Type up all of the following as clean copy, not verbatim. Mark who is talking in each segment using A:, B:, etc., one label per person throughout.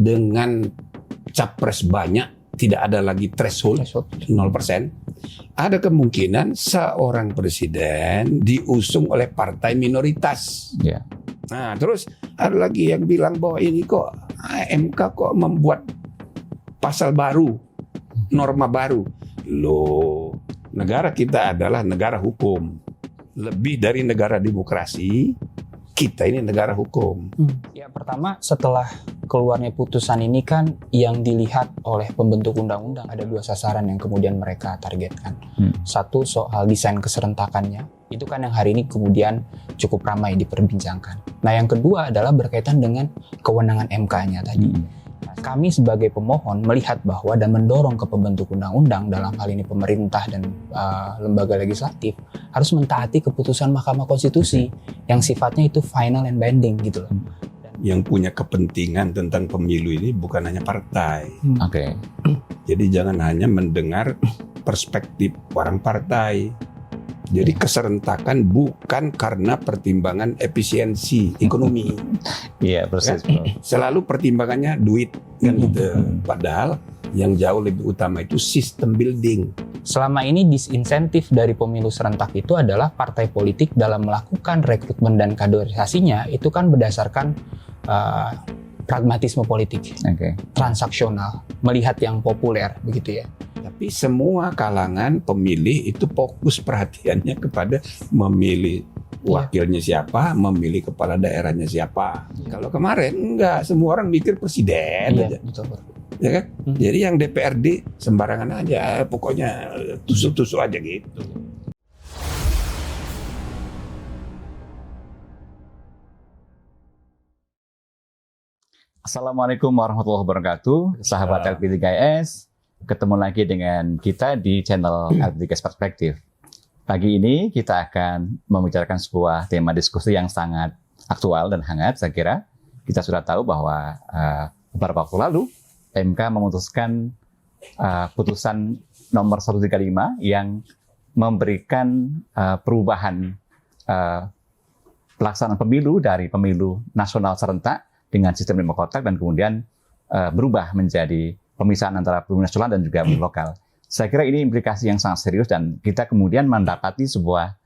A: dengan capres banyak, tidak ada lagi threshold 0%, ada kemungkinan seorang presiden diusung oleh partai minoritas.
B: Ya.
A: Nah, terus ada lagi yang bilang bahwa ini kok MK kok membuat pasal baru, norma baru. Loh, negara kita adalah negara hukum. Lebih dari negara demokrasi, kita ini negara hukum.
C: Ya, pertama setelah keluarnya putusan ini kan yang dilihat oleh pembentuk undang-undang ada 2 sasaran yang kemudian mereka targetkan. Satu soal desain keserentakannya, itu kan yang hari ini kemudian cukup ramai diperbincangkan. Nah, yang kedua adalah berkaitan dengan kewenangan MK-nya tadi. Kami sebagai pemohon melihat bahwa dan mendorong ke pembentuk undang-undang, dalam hal ini pemerintah dan lembaga legislatif, harus mentaati keputusan Mahkamah Konstitusi yang sifatnya itu final and binding gitu loh.
A: Yang punya kepentingan tentang pemilu ini bukan hanya partai.
B: Oke.
A: Jadi jangan hanya mendengar perspektif orang partai. Jadi keserentakan bukan karena pertimbangan efisiensi ekonomi.
B: Iya, persis, Bro.
A: Selalu pertimbangannya duit kan gitu. Padahal yang jauh lebih utama itu sistem building.
C: Selama ini disinsentif dari pemilu serentak itu adalah partai politik dalam melakukan rekrutmen dan kaderisasinya itu kan berdasarkan pragmatisme politik, transaksional, melihat yang populer begitu ya.
A: Tapi semua kalangan pemilih itu fokus perhatiannya kepada memilih wakilnya siapa, memilih kepala daerahnya siapa. Kalau kemarin enggak, semua orang mikir presiden aja.
C: Betul.
A: Ya kan? Jadi yang DPRD sembarangan aja, pokoknya tusuk-tusuk aja gitu.
B: Assalamualaikum warahmatullahi wabarakatuh, sahabat LP3S. Ketemu lagi dengan kita di channel LP3S Perspektif. Pagi ini kita akan membicarakan sebuah tema diskusi yang sangat aktual dan hangat. Saya kira kita sudah tahu bahwa beberapa waktu lalu MK memutuskan putusan nomor 135 yang memberikan perubahan pelaksanaan pemilu dari pemilu nasional serentak dengan sistem 5 kotak dan kemudian berubah menjadi pemisahan antara pemilu nasional dan juga pemilu lokal. Saya kira ini implikasi yang sangat serius dan kita kemudian mendapati sebuah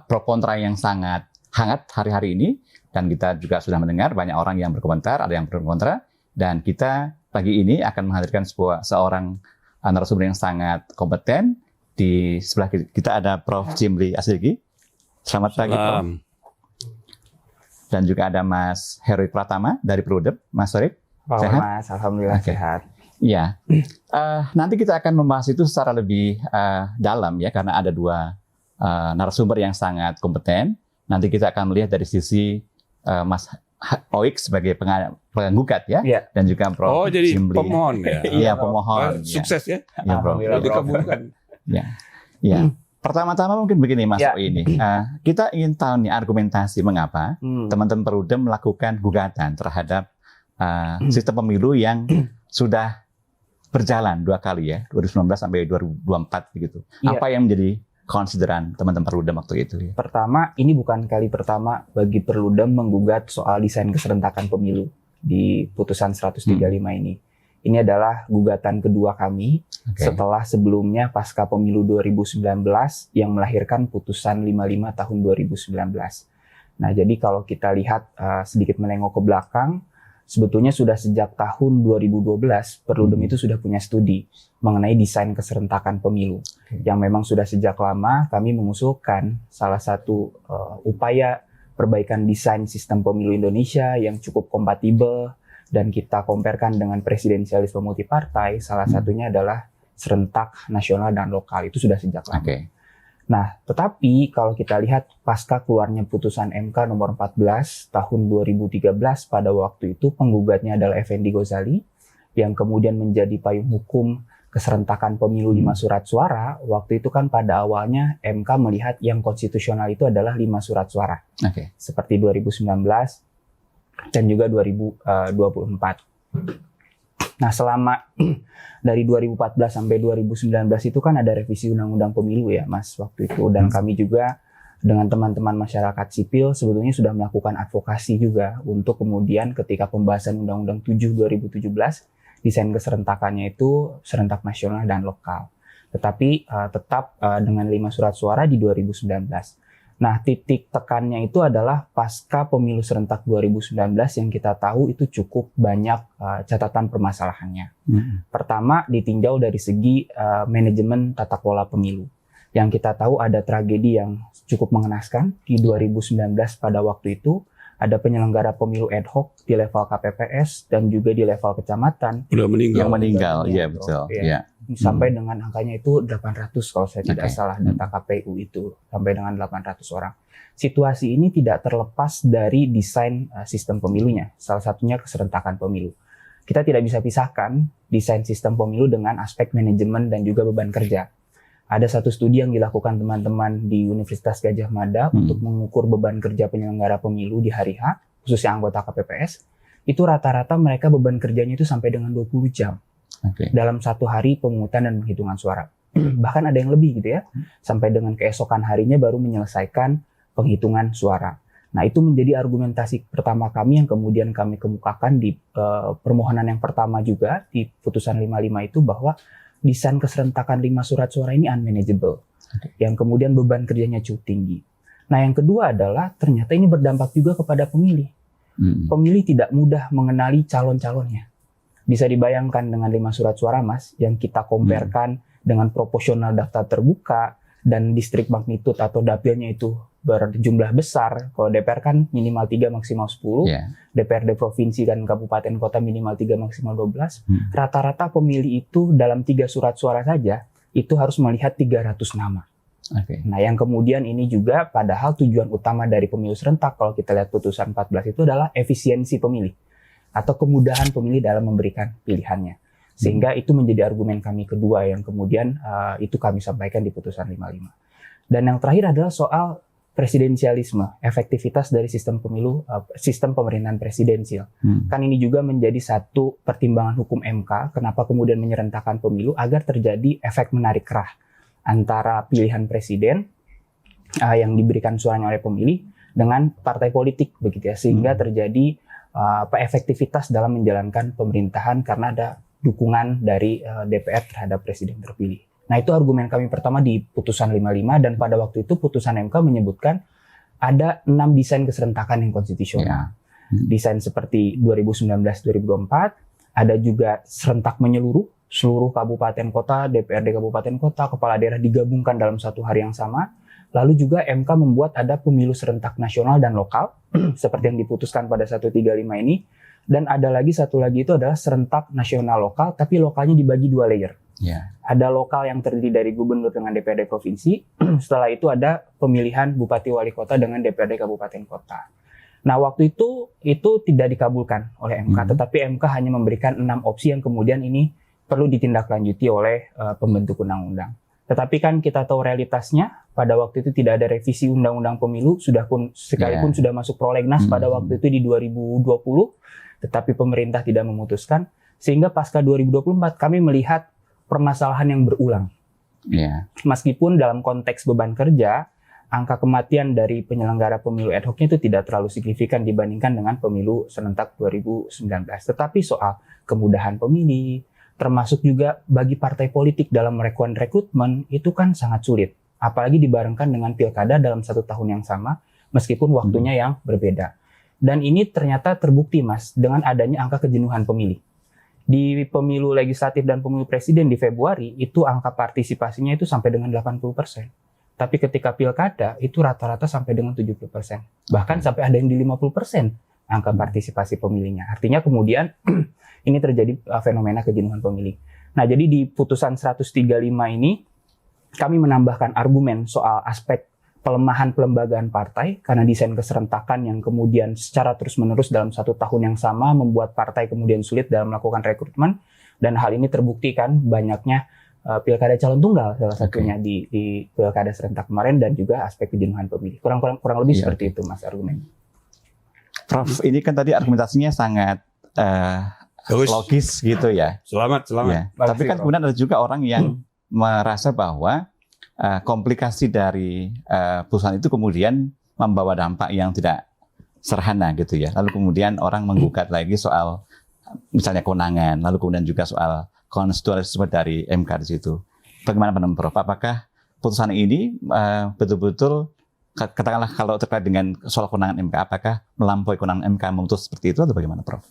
B: pro kontra yang sangat hangat hari-hari ini, dan kita juga sudah mendengar banyak orang yang berkomentar, ada yang berkontra, dan kita pagi ini akan menghadirkan seorang narasumber yang sangat kompeten. Di sebelah kita ada Prof. Jimli Asdiki. Selamat pagi, Prof. Dan juga ada Mas Heroik Pratama dari Perludem. Mas Heroik, sehat?
D: Mas, alhamdulillah sehat.
B: Iya, nanti kita akan membahas itu secara lebih dalam ya, karena ada 2 narasumber yang sangat kompeten. Nanti kita akan melihat dari sisi Mas Oik sebagai penggugat ya, dan juga Prof.
A: jadi
B: Jimli.
A: pemohon ya.
B: Iya, pemohon.
A: Sukses ya.
B: Iya, Prof.
A: Dikabulkan.
B: Ya. Pertama-tama mungkin begini Mas ini, kita ingin tahu nih argumentasi mengapa teman-teman Perludem melakukan gugatan terhadap sistem pemilu yang sudah berjalan 2 kali ya, 2019 sampai 2024 begitu. Apa yang menjadi konsideran teman-teman Perludem waktu itu? Ya?
D: Pertama, ini bukan kali pertama bagi Perludem menggugat soal desain keserentakan pemilu di putusan 135 ini. Ini adalah gugatan kedua kami setelah sebelumnya pasca pemilu 2019 yang melahirkan putusan 55 tahun 2019. Nah, jadi kalau kita lihat sedikit menengok ke belakang, sebetulnya sudah sejak tahun 2012 Perludem itu sudah punya studi mengenai desain keserentakan pemilu. Yang memang sudah sejak lama kami mengusulkan salah satu upaya perbaikan desain sistem pemilu Indonesia yang cukup kompatibel dan kita comparekan dengan presidensialisme multipartai, salah satunya adalah serentak, nasional, dan lokal. Itu sudah sejak lama. Nah, tetapi kalau kita lihat pasca keluarnya putusan MK nomor 14 tahun 2013, pada waktu itu penggugatnya adalah Effendi Ghazali, yang kemudian menjadi payung hukum keserentakan pemilu 5 surat suara. Waktu itu kan pada awalnya MK melihat yang konstitusional itu adalah 5 surat suara. Seperti 2019 dan juga 2024. Nah, selama dari 2014 sampai 2019 itu kan ada revisi undang-undang pemilu ya, Mas, waktu itu. Dan kami juga dengan teman-teman masyarakat sipil sebetulnya sudah melakukan advokasi juga untuk kemudian ketika pembahasan Undang-Undang 7 2017 desain keserentakannya itu serentak nasional dan lokal. Tetapi tetap dengan 5 surat suara di 2019. Nah, titik tekannya itu adalah pasca pemilu serentak 2019 yang kita tahu itu cukup banyak catatan permasalahannya. Pertama, ditinjau dari segi manajemen tata kelola pemilu. Yang kita tahu ada tragedi yang cukup mengenaskan di 2019 pada waktu itu. Ada penyelenggara pemilu ad hoc di level KPPS dan juga di level kecamatan.
A: Udah meninggal.
B: Yang meninggal, iya betul.
D: Ya. Sampai dengan angkanya itu 800 kalau saya tidak salah data KPU itu. Sampai dengan 800 orang. Situasi ini tidak terlepas dari desain sistem pemilunya. Salah satunya keserentakan pemilu. Kita tidak bisa pisahkan desain sistem pemilu dengan aspek manajemen dan juga beban kerja. Ada satu studi yang dilakukan teman-teman di Universitas Gadjah Mada untuk mengukur beban kerja penyelenggara pemilu di hari H, khususnya anggota KPPS. Itu rata-rata mereka beban kerjanya itu sampai dengan 20 jam dalam satu hari pemungutan dan penghitungan suara. Bahkan ada yang lebih gitu ya, sampai dengan keesokan harinya baru menyelesaikan penghitungan suara. Nah, itu menjadi argumentasi pertama kami yang kemudian kami kemukakan di permohonan yang pertama juga di putusan 55 itu bahwa desain keserentakan 5 surat suara ini unmanageable. Yang kemudian beban kerjanya cukup tinggi. Nah, yang kedua adalah ternyata ini berdampak juga kepada pemilih. Pemilih tidak mudah mengenali calon-calonnya. Bisa dibayangkan dengan 5 surat suara, Mas, yang kita comparekan dengan proporsional daftar terbuka dan distrik magnitud atau dapilnya itu berjumlah besar. Kalau DPR kan minimal 3 maksimal 10, DPRD provinsi dan kabupaten kota minimal 3 maksimal 12. Rata-rata pemilih itu dalam 3 surat suara saja itu harus melihat 300 nama. Nah, yang kemudian ini juga padahal tujuan utama dari pemilu serentak kalau kita lihat putusan 14 itu adalah efisiensi pemilih atau kemudahan pemilih dalam memberikan pilihannya. Sehingga itu menjadi argumen kami kedua yang kemudian itu kami sampaikan di putusan 55. Dan yang terakhir adalah soal presidensialisme, efektivitas dari sistem pemilu, sistem pemerintahan presidensial. Kan ini juga menjadi satu pertimbangan hukum MK, kenapa kemudian menyerentakkan pemilu, agar terjadi efek menarik kerah antara pilihan presiden yang diberikan suaranya oleh pemilih dengan partai politik, begitu ya, sehingga terjadi efektivitas dalam menjalankan pemerintahan karena ada dukungan dari DPR terhadap presiden terpilih. Nah, itu argumen kami pertama di putusan 55 dan pada waktu itu putusan MK menyebutkan ada 6 desain keserentakan yang konstitusional. Desain seperti 2019-2024, ada juga serentak menyeluruh, seluruh kabupaten kota, DPRD kabupaten kota, kepala daerah digabungkan dalam satu hari yang sama. Lalu juga MK membuat ada pemilu serentak nasional dan lokal, seperti yang diputuskan pada 135 ini. Dan ada lagi satu lagi itu adalah serentak nasional lokal, tapi lokalnya dibagi 2 layer. Ada lokal yang terdiri dari gubernur dengan DPRD provinsi, setelah itu ada pemilihan bupati wali kota dengan DPRD kabupaten kota. Nah, waktu itu tidak dikabulkan oleh MK, tetapi MK hanya memberikan 6 opsi yang kemudian ini perlu ditindaklanjuti oleh pembentuk undang-undang. Tetapi kan kita tahu realitasnya, pada waktu itu tidak ada revisi undang-undang pemilu, sekalipun sudah masuk prolegnas pada waktu itu di 2020, tetapi pemerintah tidak memutuskan, sehingga pasca 2024 kami melihat permasalahan yang berulang. Meskipun dalam konteks beban kerja, angka kematian dari penyelenggara pemilu ad hoc-nya itu tidak terlalu signifikan dibandingkan dengan pemilu serentak 2019. Tetapi soal kemudahan pemilih, termasuk juga bagi partai politik dalam melakukan rekrutmen, itu kan sangat sulit. Apalagi dibarengkan dengan pilkada dalam 1 tahun yang sama, meskipun waktunya yang berbeda. Dan ini ternyata terbukti, Mas, dengan adanya angka kejenuhan pemilih. Di pemilu legislatif dan pemilu presiden di Februari, itu angka partisipasinya itu sampai dengan 80%. Tapi ketika pilkada, itu rata-rata sampai dengan 70%. Bahkan sampai ada yang di 50% angka partisipasi pemilihnya. Artinya kemudian ini terjadi fenomena kejenuhan pemilih. Nah, jadi di putusan 135 ini, kami menambahkan argumen soal aspek pelemahan pelembagaan partai karena desain keserentakan yang kemudian secara terus-menerus dalam 1 tahun yang sama membuat partai kemudian sulit dalam melakukan rekrutmen, dan hal ini terbukti kan banyaknya pilkada calon tunggal salah satunya di pilkada serentak kemarin dan juga aspek kejenuhan pemilih. Kurang lebih seperti itu, Mas, argumen.
B: Prof, ini kan tadi argumentasinya sangat logis gitu ya.
A: Selamat.
B: Tapi kan kemudian ada juga orang yang merasa bahwa komplikasi dari putusan itu kemudian membawa dampak yang tidak sederhana gitu ya. Lalu kemudian orang menggugat lagi soal misalnya kewenangan, lalu kemudian juga soal konstitusionalisme dari MK di situ. Bagaimana pendapat Prof? Apakah putusan ini betul-betul katakanlah kalau terkait dengan soal kewenangan MK, apakah melampaui kewenangan MK memutus seperti itu atau bagaimana, Prof?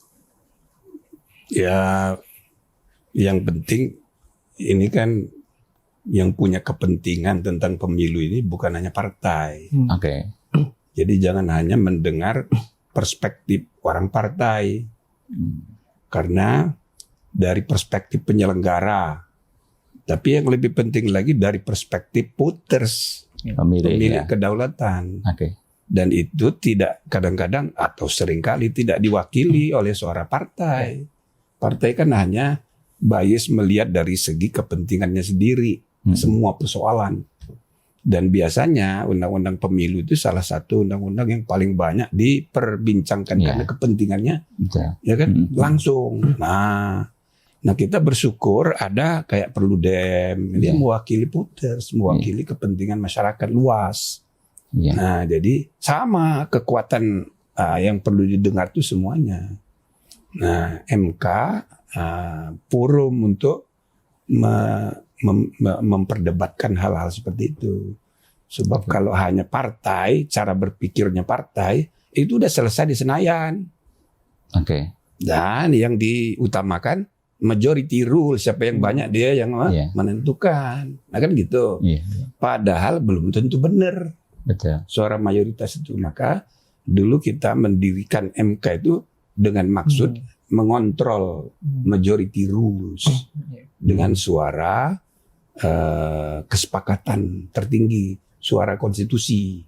A: Ya, yang penting ini kan yang punya kepentingan tentang pemilu ini bukan hanya partai.
B: Oke.
A: Jadi jangan hanya mendengar perspektif orang partai. Karena dari perspektif penyelenggara. Tapi yang lebih penting lagi dari perspektif voters, pemilik kedaulatan.
B: Oke.
A: Dan itu tidak kadang-kadang atau seringkali tidak diwakili oleh suara partai. Partai kan hanya bias melihat dari segi kepentingannya sendiri semua persoalan. Dan biasanya undang-undang pemilu itu salah satu undang-undang yang paling banyak diperbincangkan karena kepentingannya ya kan langsung. Nah kita bersyukur ada kayak Perludem ini mewakili voters, mewakili kepentingan masyarakat luas. Nah jadi sama kekuatan yang perlu didengar itu semuanya. Nah MK forum untuk memperdebatkan hal-hal seperti itu. Sebab kalau hanya partai, cara berpikirnya partai, itu udah selesai di Senayan. Dan yang diutamakan majority rule, siapa yang banyak dia yang menentukan. Nah kan gitu. Padahal belum tentu benar suara mayoritas itu. Maka dulu kita mendirikan MK itu dengan maksud mengontrol majority rules dengan suara kesepakatan tertinggi, suara konstitusi.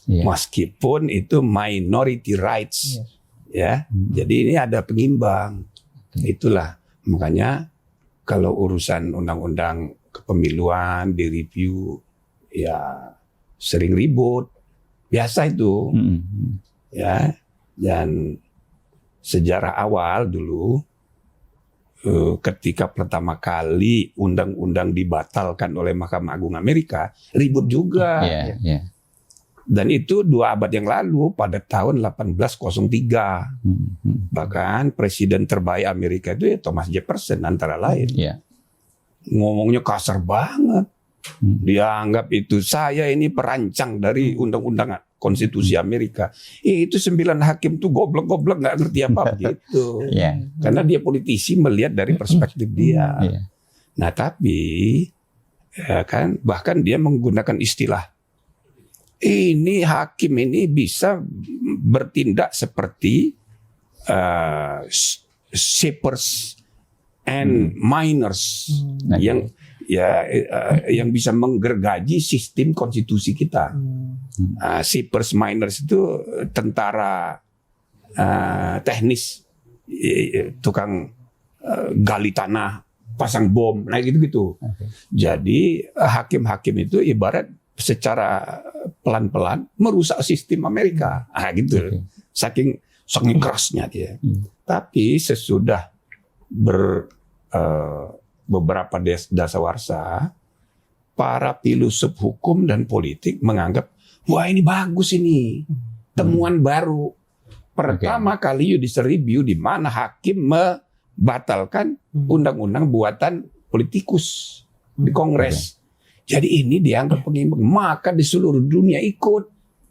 A: Meskipun itu minority rights. Jadi ini ada pengimbang. Itulah makanya kalau urusan undang-undang kepemiluan direview ya sering ribut. Biasa itu. Dan sejarah awal dulu ketika pertama kali undang-undang dibatalkan oleh Mahkamah Agung Amerika, ribut juga. Dan itu 2 abad yang lalu pada tahun 1803. Bahkan presiden terbaik Amerika itu ya Thomas Jefferson antara lain. Ngomongnya kasar banget. Dianggap itu saya ini perancang dari undang-undang konstitusi Amerika. Itu 9 hakim tuh goblok-goblok nggak ngerti apa gitu. Karena dia politisi melihat dari perspektif dia. Nah tapi ya kan bahkan dia menggunakan istilah ini hakim ini bisa bertindak seperti shapers and miners yang bisa menggergaji sistem konstitusi kita. Shapers miners itu tentara teknis, tukang gali tanah, pasang bom, nah gitu-gitu. Jadi hakim-hakim itu ibarat secara pelan-pelan merusak sistem Amerika, gitu. Saking kerasnya dia. Tapi sesudah beberapa dasawarsa, para filosof hukum dan politik menganggap, wah ini bagus ini, temuan baru. Pertama kali judicial review di mana hakim membatalkan undang-undang buatan politikus di Kongres. Jadi ini dianggap pengimbang, maka di seluruh dunia ikut,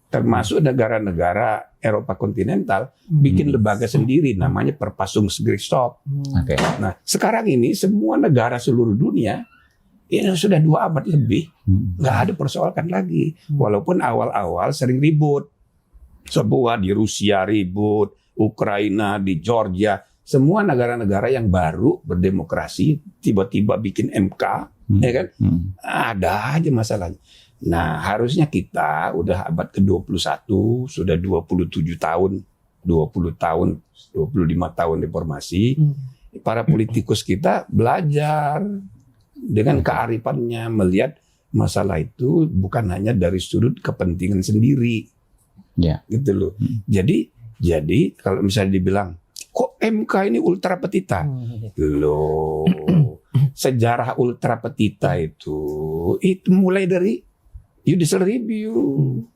A: termasuk negara-negara Eropa kontinental bikin lembaga sendiri namanya Verfassungsgerichtshof. Nah, sekarang ini semua negara seluruh dunia ini sudah 2 abad lebih nggak ada persoalkan lagi. Walaupun awal-awal sering ribut, sebuah di Rusia ribut, Ukraina, di Georgia, semua negara-negara yang baru berdemokrasi tiba-tiba bikin MK, ya kan? Ada aja masalahnya. Nah, harusnya kita udah abad ke-21, sudah 27 tahun, 25 tahun reformasi. Para politikus kita belajar dengan kearifannya melihat masalah itu bukan hanya dari sudut kepentingan sendiri. Gitu loh. Jadi kalau misalnya dibilang kok MK ini ultra petita? Loh, sejarah ultra petita itu mulai dari judicial review.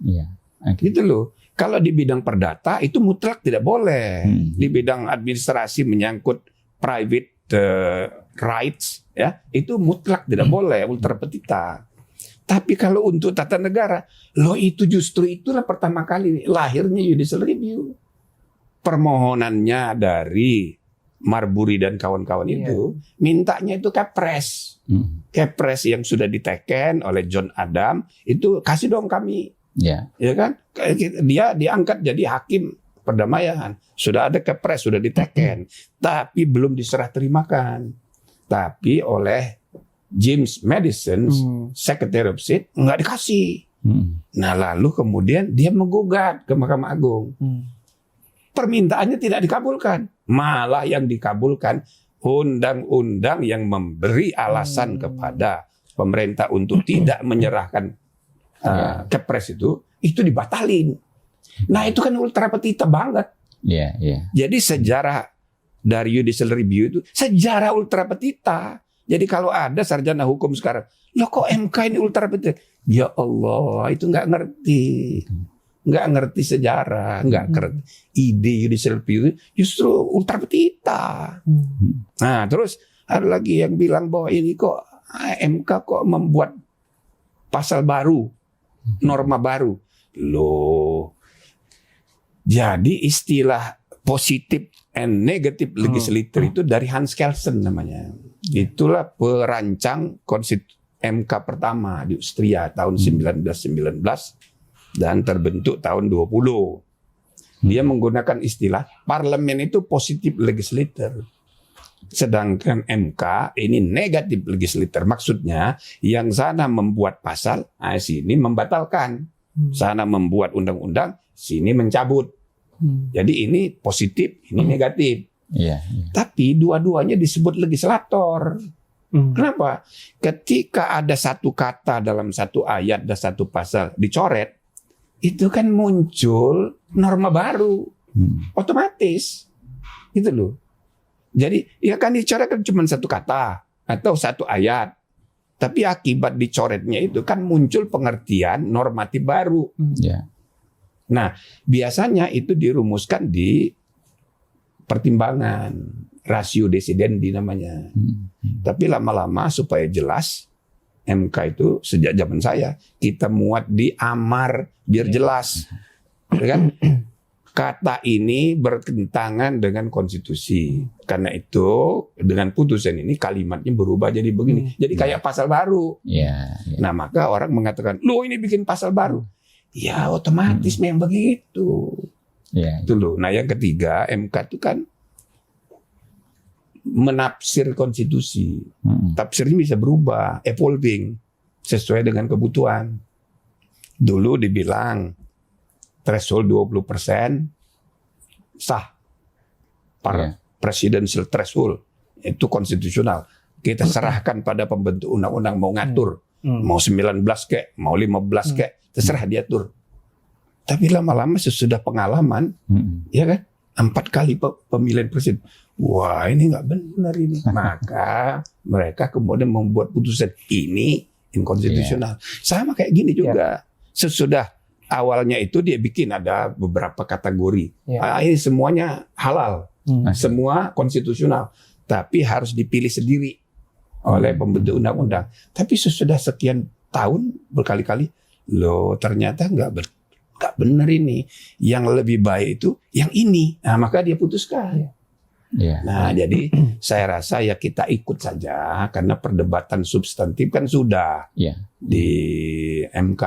B: Iya. Okay.
A: Gitu loh. Kalau di bidang perdata itu mutlak tidak boleh. Di bidang administrasi menyangkut private rights, ya, itu mutlak tidak boleh ultra petita. Tapi kalau untuk tata negara, loh itu justru itulah pertama kali lahirnya judicial review. Permohonannya dari Marbury dan kawan-kawan itu mintanya itu Kepres. Kepres yang sudah diteken oleh John Adam itu kasih dong kami. Ya kan? Dia diangkat jadi hakim perdamaian. Sudah ada Kepres, sudah diteken, tapi belum diserah terimakan. Tapi oleh James Madison, Secretary of State, nggak dikasih. Nah lalu kemudian dia menggugat ke Mahkamah Agung. Permintaannya tidak dikabulkan. Malah yang dikabulkan undang-undang yang memberi alasan kepada pemerintah untuk tidak menyerahkan Kepres itu dibatalin. Nah itu kan ultra petita banget. Jadi sejarah dari judicial review itu sejarah ultra petita. Jadi kalau ada sarjana hukum sekarang, loh kok MK ini ultra petita? Ya Allah, itu nggak ngerti sejarah, nggak ngerti ide judicial review, justru ultra petita. Nah terus ada lagi yang bilang bahwa ini kok MK kok membuat pasal baru, norma baru. Loh, jadi istilah positif and negative legislator itu dari Hans Kelsen namanya. Itulah perancang MK pertama di Austria tahun 1919 dan terbentuk tahun 20. Dia menggunakan istilah parlemen itu positif legislator. Sedangkan MK ini negatif legislator. Maksudnya yang sana membuat pasal, sini membatalkan. Sana membuat undang-undang, sini mencabut. Jadi ini positif, ini negatif. Tapi dua-duanya disebut legislator. Kenapa? Ketika ada satu kata dalam satu ayat dan satu pasal dicoret, itu kan muncul norma baru, otomatis, gitu loh. Jadi ya kan dicoret kan cuma satu kata atau satu ayat, tapi akibat dicoretnya itu kan muncul pengertian normatif baru. Nah biasanya itu dirumuskan di pertimbangan rasio desidendi namanya. Tapi lama-lama supaya jelas, MK itu sejak zaman saya kita muat di amar biar jelas, kan? Kata ini bertentangan dengan konstitusi. Karena itu dengan putusan ini kalimatnya berubah jadi begini. Jadi kayak pasal baru. Nah maka orang mengatakan, loh ini bikin pasal baru. Ya otomatis memang begitu. Itu loh. Nah yang ketiga MK itu kan menafsir konstitusi. Tafsirnya bisa berubah, evolving sesuai dengan kebutuhan. Dulu dibilang threshold 20% sah. Presidential threshold itu konstitusional. Kita serahkan pada pembentuk undang-undang mau ngatur. Mau 19 kek, mau 15 kek, terserah diatur. Tapi lama-lama sesudah pengalaman, ya kan, 4 kali pemilihan presiden. Wah ini nggak benar ini. Maka mereka kemudian membuat putusan ini inkonstitusional. Sama kayak gini juga. Sesudah awalnya itu dia bikin ada beberapa kategori. Ini semuanya halal, semua konstitusional. Tapi harus dipilih sendiri oleh pembentuk undang-undang. Tapi sesudah sekian tahun berkali-kali, loh ternyata nggak benar ini. Yang lebih baik itu yang ini. Nah maka dia putuskan. Nah jadi saya rasa ya kita ikut saja karena perdebatan substantif kan sudah di MK.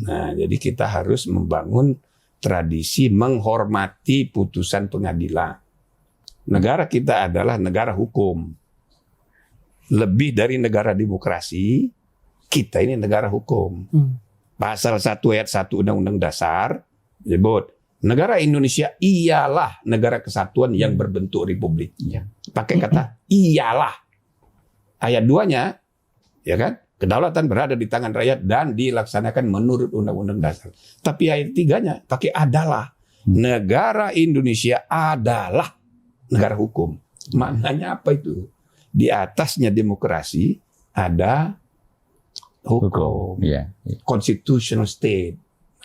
A: Nah jadi kita harus membangun tradisi menghormati putusan pengadilan. Negara kita adalah negara hukum. Lebih dari negara demokrasi, kita ini negara hukum. Pasal 1 ayat 1 Undang-Undang Dasar disebut negara Indonesia ialah negara kesatuan yang berbentuk republik. Pakai kata ialah. Ayat 2-nya, ya kan? Kedaulatan berada di tangan rakyat dan dilaksanakan menurut Undang-Undang Dasar. Tapi ayat 3-nya pakai adalah. Negara Indonesia adalah negara hukum. Maknanya apa itu? Di atasnya demokrasi ada hukum.
B: Iya.
A: Constitutional state,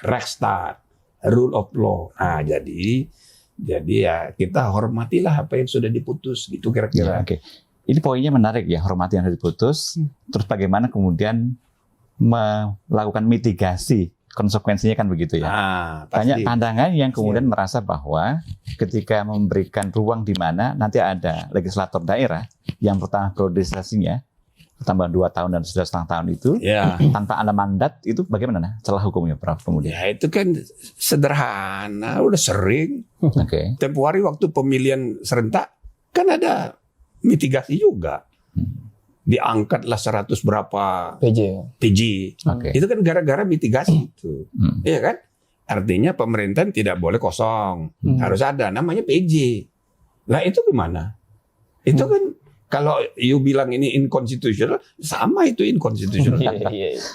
A: Rechtsstaat, rule of law. Nah, jadi ya kita hormatilah apa yang sudah diputus gitu
B: Ya,
A: kira-kira.
B: oke. Ini poinnya menarik ya, hormati yang sudah diputus. Terus bagaimana kemudian melakukan mitigasi konsekuensinya kan begitu ya.
A: Nah,
B: Banyak
A: pasti.
B: pandangan yang kemudian merasa bahwa ketika memberikan ruang di mana nanti ada legislator daerah yang pertama priorisasinya tambah 2 tahun dan sudah setengah tahun itu
A: Ya.
B: tanpa ada mandat, itu bagaimana celah hukumnya Prof kemudian?
A: Ya itu kan sederhana, udah sering.
B: Oke.
A: Tempoh hari waktu pemilihan serentak kan ada mitigasi juga. Diangkatlah 100 berapa
C: PJ.
A: PJ.
B: Oke.
A: Itu kan gara-gara mitigasi itu.
B: Hmm.
A: Iya kan? Artinya pemerintahan tidak boleh kosong. Harus ada namanya PJ. Lah itu gimana? Itu kan kalau you bilang ini inconstitutional, sama itu inconstitutional.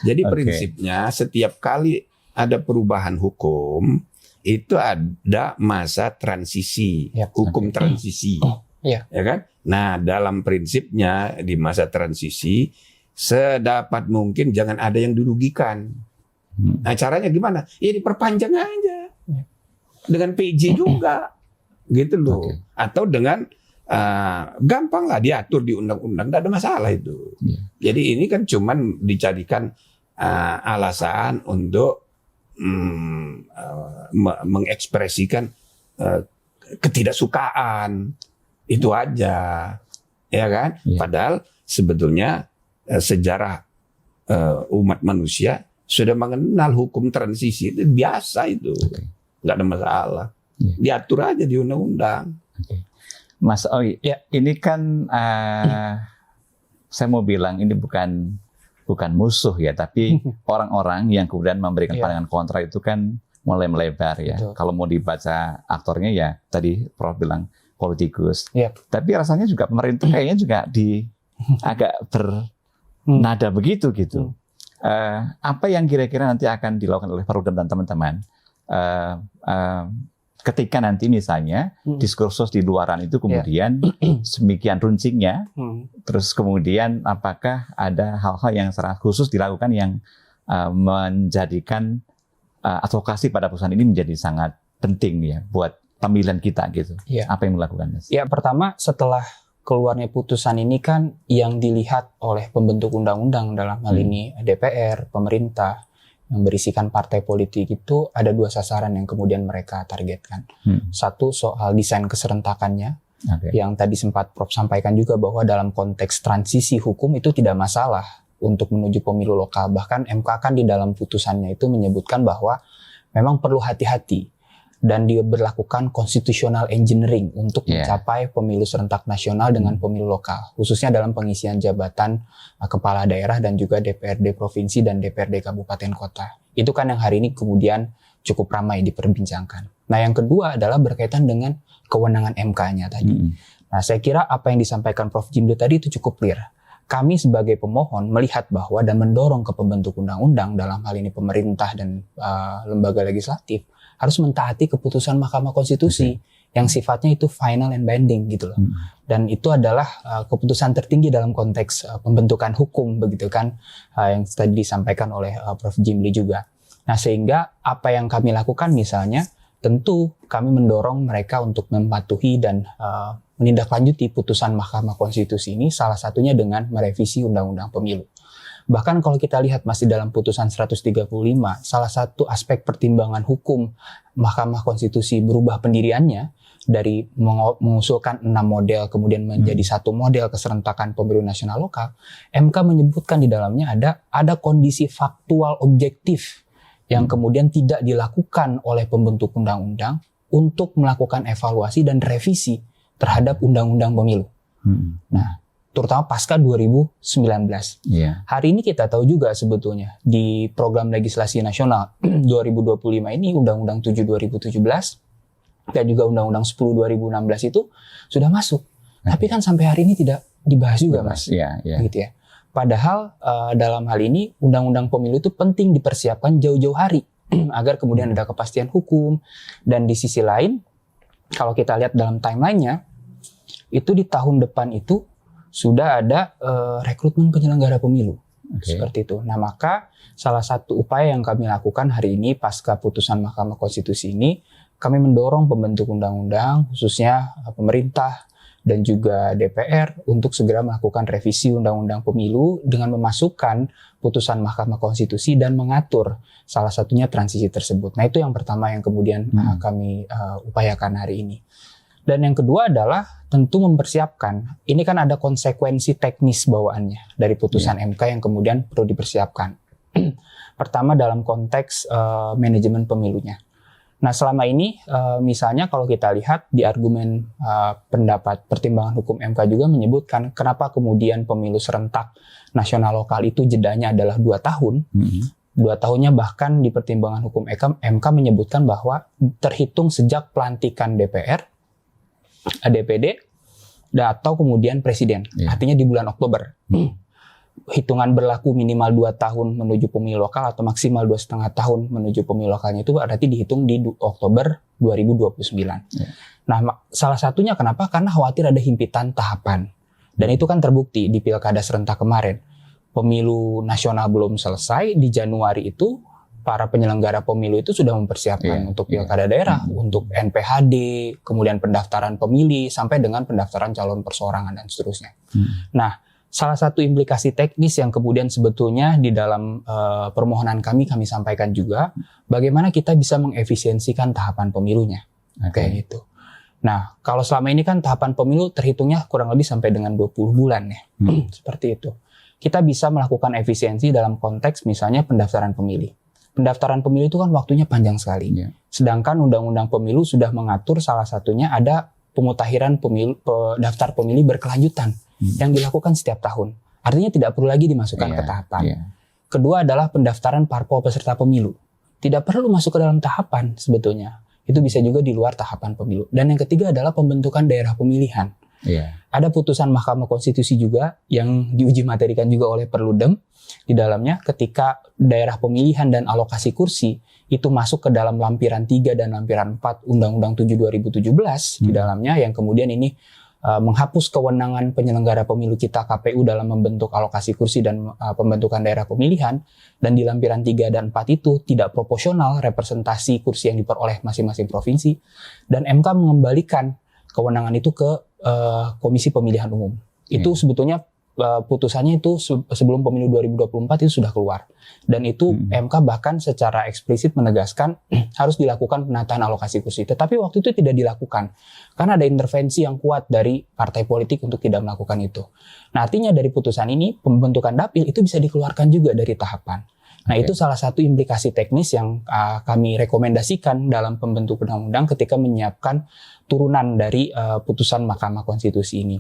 A: Jadi
B: Oke.
A: prinsipnya setiap kali ada perubahan hukum itu ada masa transisi,
C: Yap.
A: hukum transisi,
C: Iya.
A: ya kan? Nah dalam prinsipnya di masa transisi sedapat mungkin jangan ada yang dirugikan. Nah caranya gimana? Ya diperpanjang aja dengan PJ juga, gitu loh.
B: Oke.
A: Atau dengan gampang lah diatur di undang-undang, tidak ada masalah itu.
B: Iya.
A: Jadi ini kan cuman dijadikan alasan untuk mengekspresikan ketidaksukaan, itu aja, ya kan?
B: Iya.
A: Padahal sebetulnya sejarah umat manusia sudah mengenal hukum transisi, itu biasa itu,
B: Oke.
A: nggak ada masalah.
B: Iya.
A: Diatur aja di undang-undang.
B: Mas Oi,
C: Ya.
B: ini kan saya mau bilang ini bukan musuh ya, tapi orang-orang yang kemudian memberikan
C: Ya.
B: pandangan kontra itu kan mulai melebar ya.
C: Betul.
B: Kalau mau dibaca aktornya ya tadi Prof bilang politikus.
C: Ya.
B: Tapi rasanya juga pemerintah kayaknya juga agak bernada begitu gitu. Apa yang kira-kira nanti akan dilakukan oleh Perludem dan teman-teman ketika nanti misalnya diskursus di luaran itu kemudian semikian runcingnya, terus kemudian apakah ada hal-hal yang secara khusus dilakukan yang menjadikan advokasi pada perusahaan ini menjadi sangat penting ya buat pemilihan kita gitu.
C: Iya.
B: Apa yang dilakukan, Mas?
C: Ya, pertama setelah keluarnya putusan ini kan yang dilihat oleh pembentuk undang-undang dalam hal ini DPR, pemerintah yang berisikan partai politik itu ada 2 sasaran yang kemudian mereka targetkan. Satu soal desain keserentakannya,
B: Oke.
C: yang tadi sempat Prof sampaikan juga bahwa dalam konteks transisi hukum itu tidak masalah untuk menuju pemilu lokal. Bahkan MK kan di dalam putusannya itu menyebutkan bahwa memang perlu hati-hati dan diberlakukan constitutional engineering untuk mencapai pemilu serentak nasional dengan pemilu lokal, khususnya dalam pengisian jabatan kepala daerah dan juga DPRD provinsi dan DPRD kabupaten kota. Itu kan yang hari ini kemudian cukup ramai diperbincangkan. Nah, yang kedua adalah berkaitan dengan kewenangan MK-nya tadi. Nah, saya kira apa yang disampaikan Prof Jimli tadi itu cukup clear. Kami sebagai pemohon melihat bahwa dan mendorong ke pembentuk undang-undang dalam hal ini pemerintah dan lembaga legislatif harus mentaati keputusan Mahkamah Konstitusi yang sifatnya itu final and binding gitu loh. Dan itu adalah keputusan tertinggi dalam konteks pembentukan hukum begitu kan, yang tadi disampaikan oleh Prof Jimli juga. Nah, sehingga apa yang kami lakukan misalnya tentu kami mendorong mereka untuk mematuhi dan menindaklanjuti putusan Mahkamah Konstitusi ini, salah satunya dengan merevisi Undang-Undang Pemilu. Bahkan kalau kita lihat masih dalam putusan 135, salah satu aspek pertimbangan hukum Mahkamah Konstitusi berubah pendiriannya dari mengusulkan 6 model kemudian menjadi 1 model keserentakan pemilu nasional lokal, MK menyebutkan di dalamnya ada kondisi faktual objektif yang kemudian tidak dilakukan oleh pembentuk undang-undang untuk melakukan evaluasi dan revisi terhadap undang-undang pemilu. Nah, terutama pasca 2019.
B: Iya.
C: Hari ini kita tahu juga sebetulnya di program legislasi nasional 2025 ini Undang-Undang 7 2017 dan juga Undang-Undang 10 2016 itu sudah masuk. Tapi kan sampai hari ini tidak dibahas juga, Mas.
B: Iya, iya.
C: Gitu ya. Padahal dalam hal ini Undang-Undang Pemilu itu penting dipersiapkan jauh-jauh hari agar kemudian ada kepastian hukum. Dan di sisi lain, kalau kita lihat dalam timelinenya, itu di tahun depan itu sudah ada rekrutmen penyelenggara pemilu. Seperti itu. Nah, maka salah satu upaya yang kami lakukan hari ini pasca putusan Mahkamah Konstitusi ini, kami mendorong pembentuk undang-undang, khususnya pemerintah dan juga DPR untuk segera melakukan revisi undang-undang pemilu dengan memasukkan putusan Mahkamah Konstitusi dan mengatur salah satunya transisi tersebut. Nah, itu yang pertama yang kemudian kami upayakan hari ini. Dan yang kedua adalah tentu mempersiapkan. Ini kan ada konsekuensi teknis bawaannya dari putusan MK yang kemudian perlu dipersiapkan. Pertama dalam konteks manajemen pemilunya. Nah, selama ini misalnya kalau kita lihat di argumen pendapat pertimbangan hukum MK juga menyebutkan kenapa kemudian pemilu serentak nasional lokal itu jedanya adalah 2 tahun. 2 tahunnya bahkan di pertimbangan hukum MK menyebutkan bahwa terhitung sejak pelantikan DPR, DPD, atau kemudian presiden. Artinya di bulan Oktober. Hitungan berlaku minimal 2 tahun menuju pemilu lokal atau maksimal 2,5 tahun menuju pemilu lokalnya itu berarti dihitung di Oktober 2029. Nah, salah satunya kenapa? Karena khawatir ada himpitan tahapan. Dan itu kan terbukti di pilkada serentak kemarin. Pemilu nasional belum selesai, di Januari itu para penyelenggara pemilu itu sudah mempersiapkan untuk pilkada daerah, untuk NPHD, kemudian pendaftaran pemilih, sampai dengan pendaftaran calon perseorangan dan seterusnya. Nah, salah satu implikasi teknis yang kemudian sebetulnya di dalam permohonan kami sampaikan juga, bagaimana kita bisa mengefisiensikan tahapan pemilunya. Kayak gitu. Nah, kalau selama ini kan tahapan pemilu terhitungnya kurang lebih sampai dengan 20 bulan ya. Seperti itu. Kita bisa melakukan efisiensi dalam konteks misalnya pendaftaran pemilih. Pendaftaran pemilu itu kan waktunya panjang sekali. Sedangkan Undang-Undang Pemilu sudah mengatur salah satunya ada pemutakhiran daftar pemilih berkelanjutan yang dilakukan setiap tahun. Artinya tidak perlu lagi dimasukkan ke tahapan. Kedua adalah pendaftaran parpol peserta pemilu. Tidak perlu masuk ke dalam tahapan sebetulnya. Itu bisa juga di luar tahapan pemilu. Dan yang ketiga adalah pembentukan daerah pemilihan. Ada putusan Mahkamah Konstitusi juga yang diuji materikan juga oleh Perludem di dalamnya ketika daerah pemilihan dan alokasi kursi itu masuk ke dalam lampiran 3 dan lampiran 4 Undang-Undang 7 2017 di dalamnya yang kemudian ini menghapus kewenangan penyelenggara pemilu kita KPU dalam membentuk alokasi kursi dan pembentukan daerah pemilihan, dan di lampiran 3 dan 4 itu tidak proporsional representasi kursi yang diperoleh masing-masing provinsi, dan MK mengembalikan kewenangan itu ke Komisi Pemilihan Umum. Itu sebetulnya putusannya itu sebelum pemilu 2024 itu sudah keluar. Dan itu MK bahkan secara eksplisit menegaskan harus dilakukan penataan alokasi kursi. Tetapi waktu itu tidak dilakukan. Karena ada intervensi yang kuat dari partai politik untuk tidak melakukan itu. Nah, artinya dari putusan ini, pembentukan dapil itu bisa dikeluarkan juga dari tahapan. Nah, itu salah satu implikasi teknis yang kami rekomendasikan dalam pembentuk undang-undang ketika menyiapkan turunan dari putusan Mahkamah Konstitusi ini.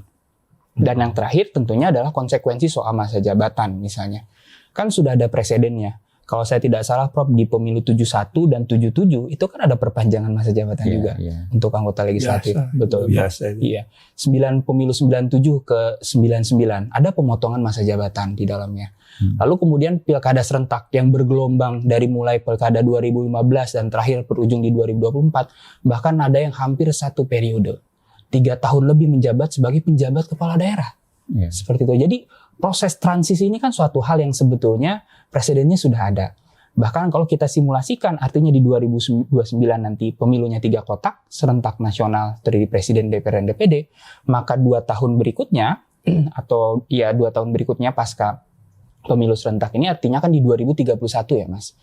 C: Dan yang terakhir tentunya adalah konsekuensi soal masa jabatan misalnya. Kan sudah ada presidennya. Kalau saya tidak salah Prof, di pemilu 71 dan 77 itu kan ada perpanjangan masa jabatan juga untuk anggota legislatif. Biasa, betul. Biasa. Iya. 9 pemilu 97 ke 99 ada pemotongan masa jabatan di dalamnya. Lalu kemudian pilkada serentak yang bergelombang dari mulai pilkada 2015 dan terakhir berujung di 2024, bahkan ada yang hampir 1 periode. 3 tahun lebih menjabat sebagai penjabat kepala daerah. Seperti itu. Jadi proses transisi ini kan suatu hal yang sebetulnya presidennya sudah ada. Bahkan kalau kita simulasikan, artinya di 2029 nanti pemilunya 3 kotak, serentak nasional terdiri presiden, DPR, dan DPD, maka 2 tahun berikutnya, atau 2 tahun berikutnya pasca pemilu serentak ini artinya kan di 2031 ya Mas.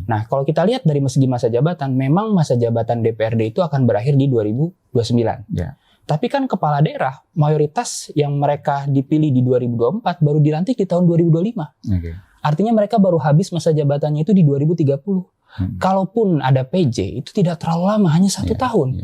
C: Nah, kalau kita lihat dari segi masa jabatan, memang masa jabatan DPRD itu akan berakhir di 2029. Tapi kan kepala daerah, mayoritas yang mereka dipilih di 2024 baru dilantik di tahun 2025. Artinya mereka baru habis masa jabatannya itu di 2030. Kalaupun ada PJ, itu tidak terlalu lama, hanya 1 tahun.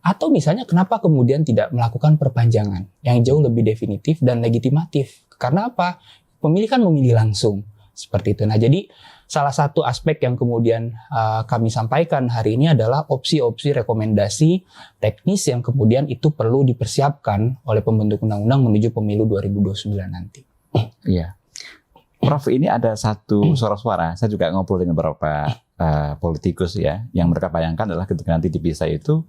C: Atau misalnya kenapa kemudian tidak melakukan perpanjangan yang jauh lebih definitif dan legitimatif? Karena apa? Pemilih kan memilih langsung. Seperti itu. Nah, jadi salah satu aspek yang kemudian kami sampaikan hari ini adalah opsi-opsi rekomendasi teknis yang kemudian itu perlu dipersiapkan oleh pembentuk undang-undang menuju pemilu 2029 nanti.
B: Iya. Prof, ini ada satu suara-suara. Saya juga ngobrol dengan beberapa politikus ya, yang mereka bayangkan adalah ketika nanti dipisah itu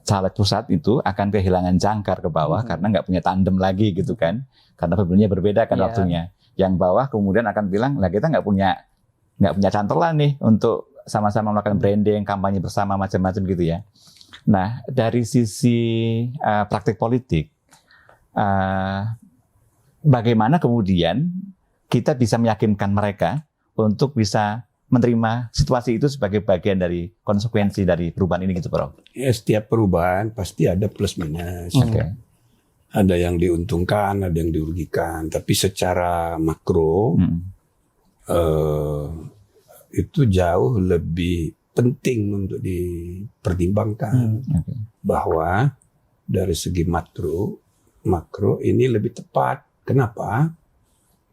B: caleg pusat itu akan kehilangan jangkar ke bawah karena nggak punya tandem lagi gitu kan, karena pemilunya berbeda kan waktunya. Yang bawah kemudian akan bilang, lah kita nggak punya cantolan nih untuk sama-sama melakukan branding, kampanye bersama macam-macam gitu ya. Nah dari sisi praktik politik, bagaimana kemudian kita bisa meyakinkan mereka untuk bisa menerima situasi itu sebagai bagian dari konsekuensi dari perubahan ini gitu, Prof?
A: Ya, setiap perubahan pasti ada plus minus.
B: Oke.
A: Ada yang diuntungkan, ada yang dirugikan. Tapi secara makro itu jauh lebih penting untuk dipertimbangkan. Bahwa dari segi makro ini lebih tepat. Kenapa?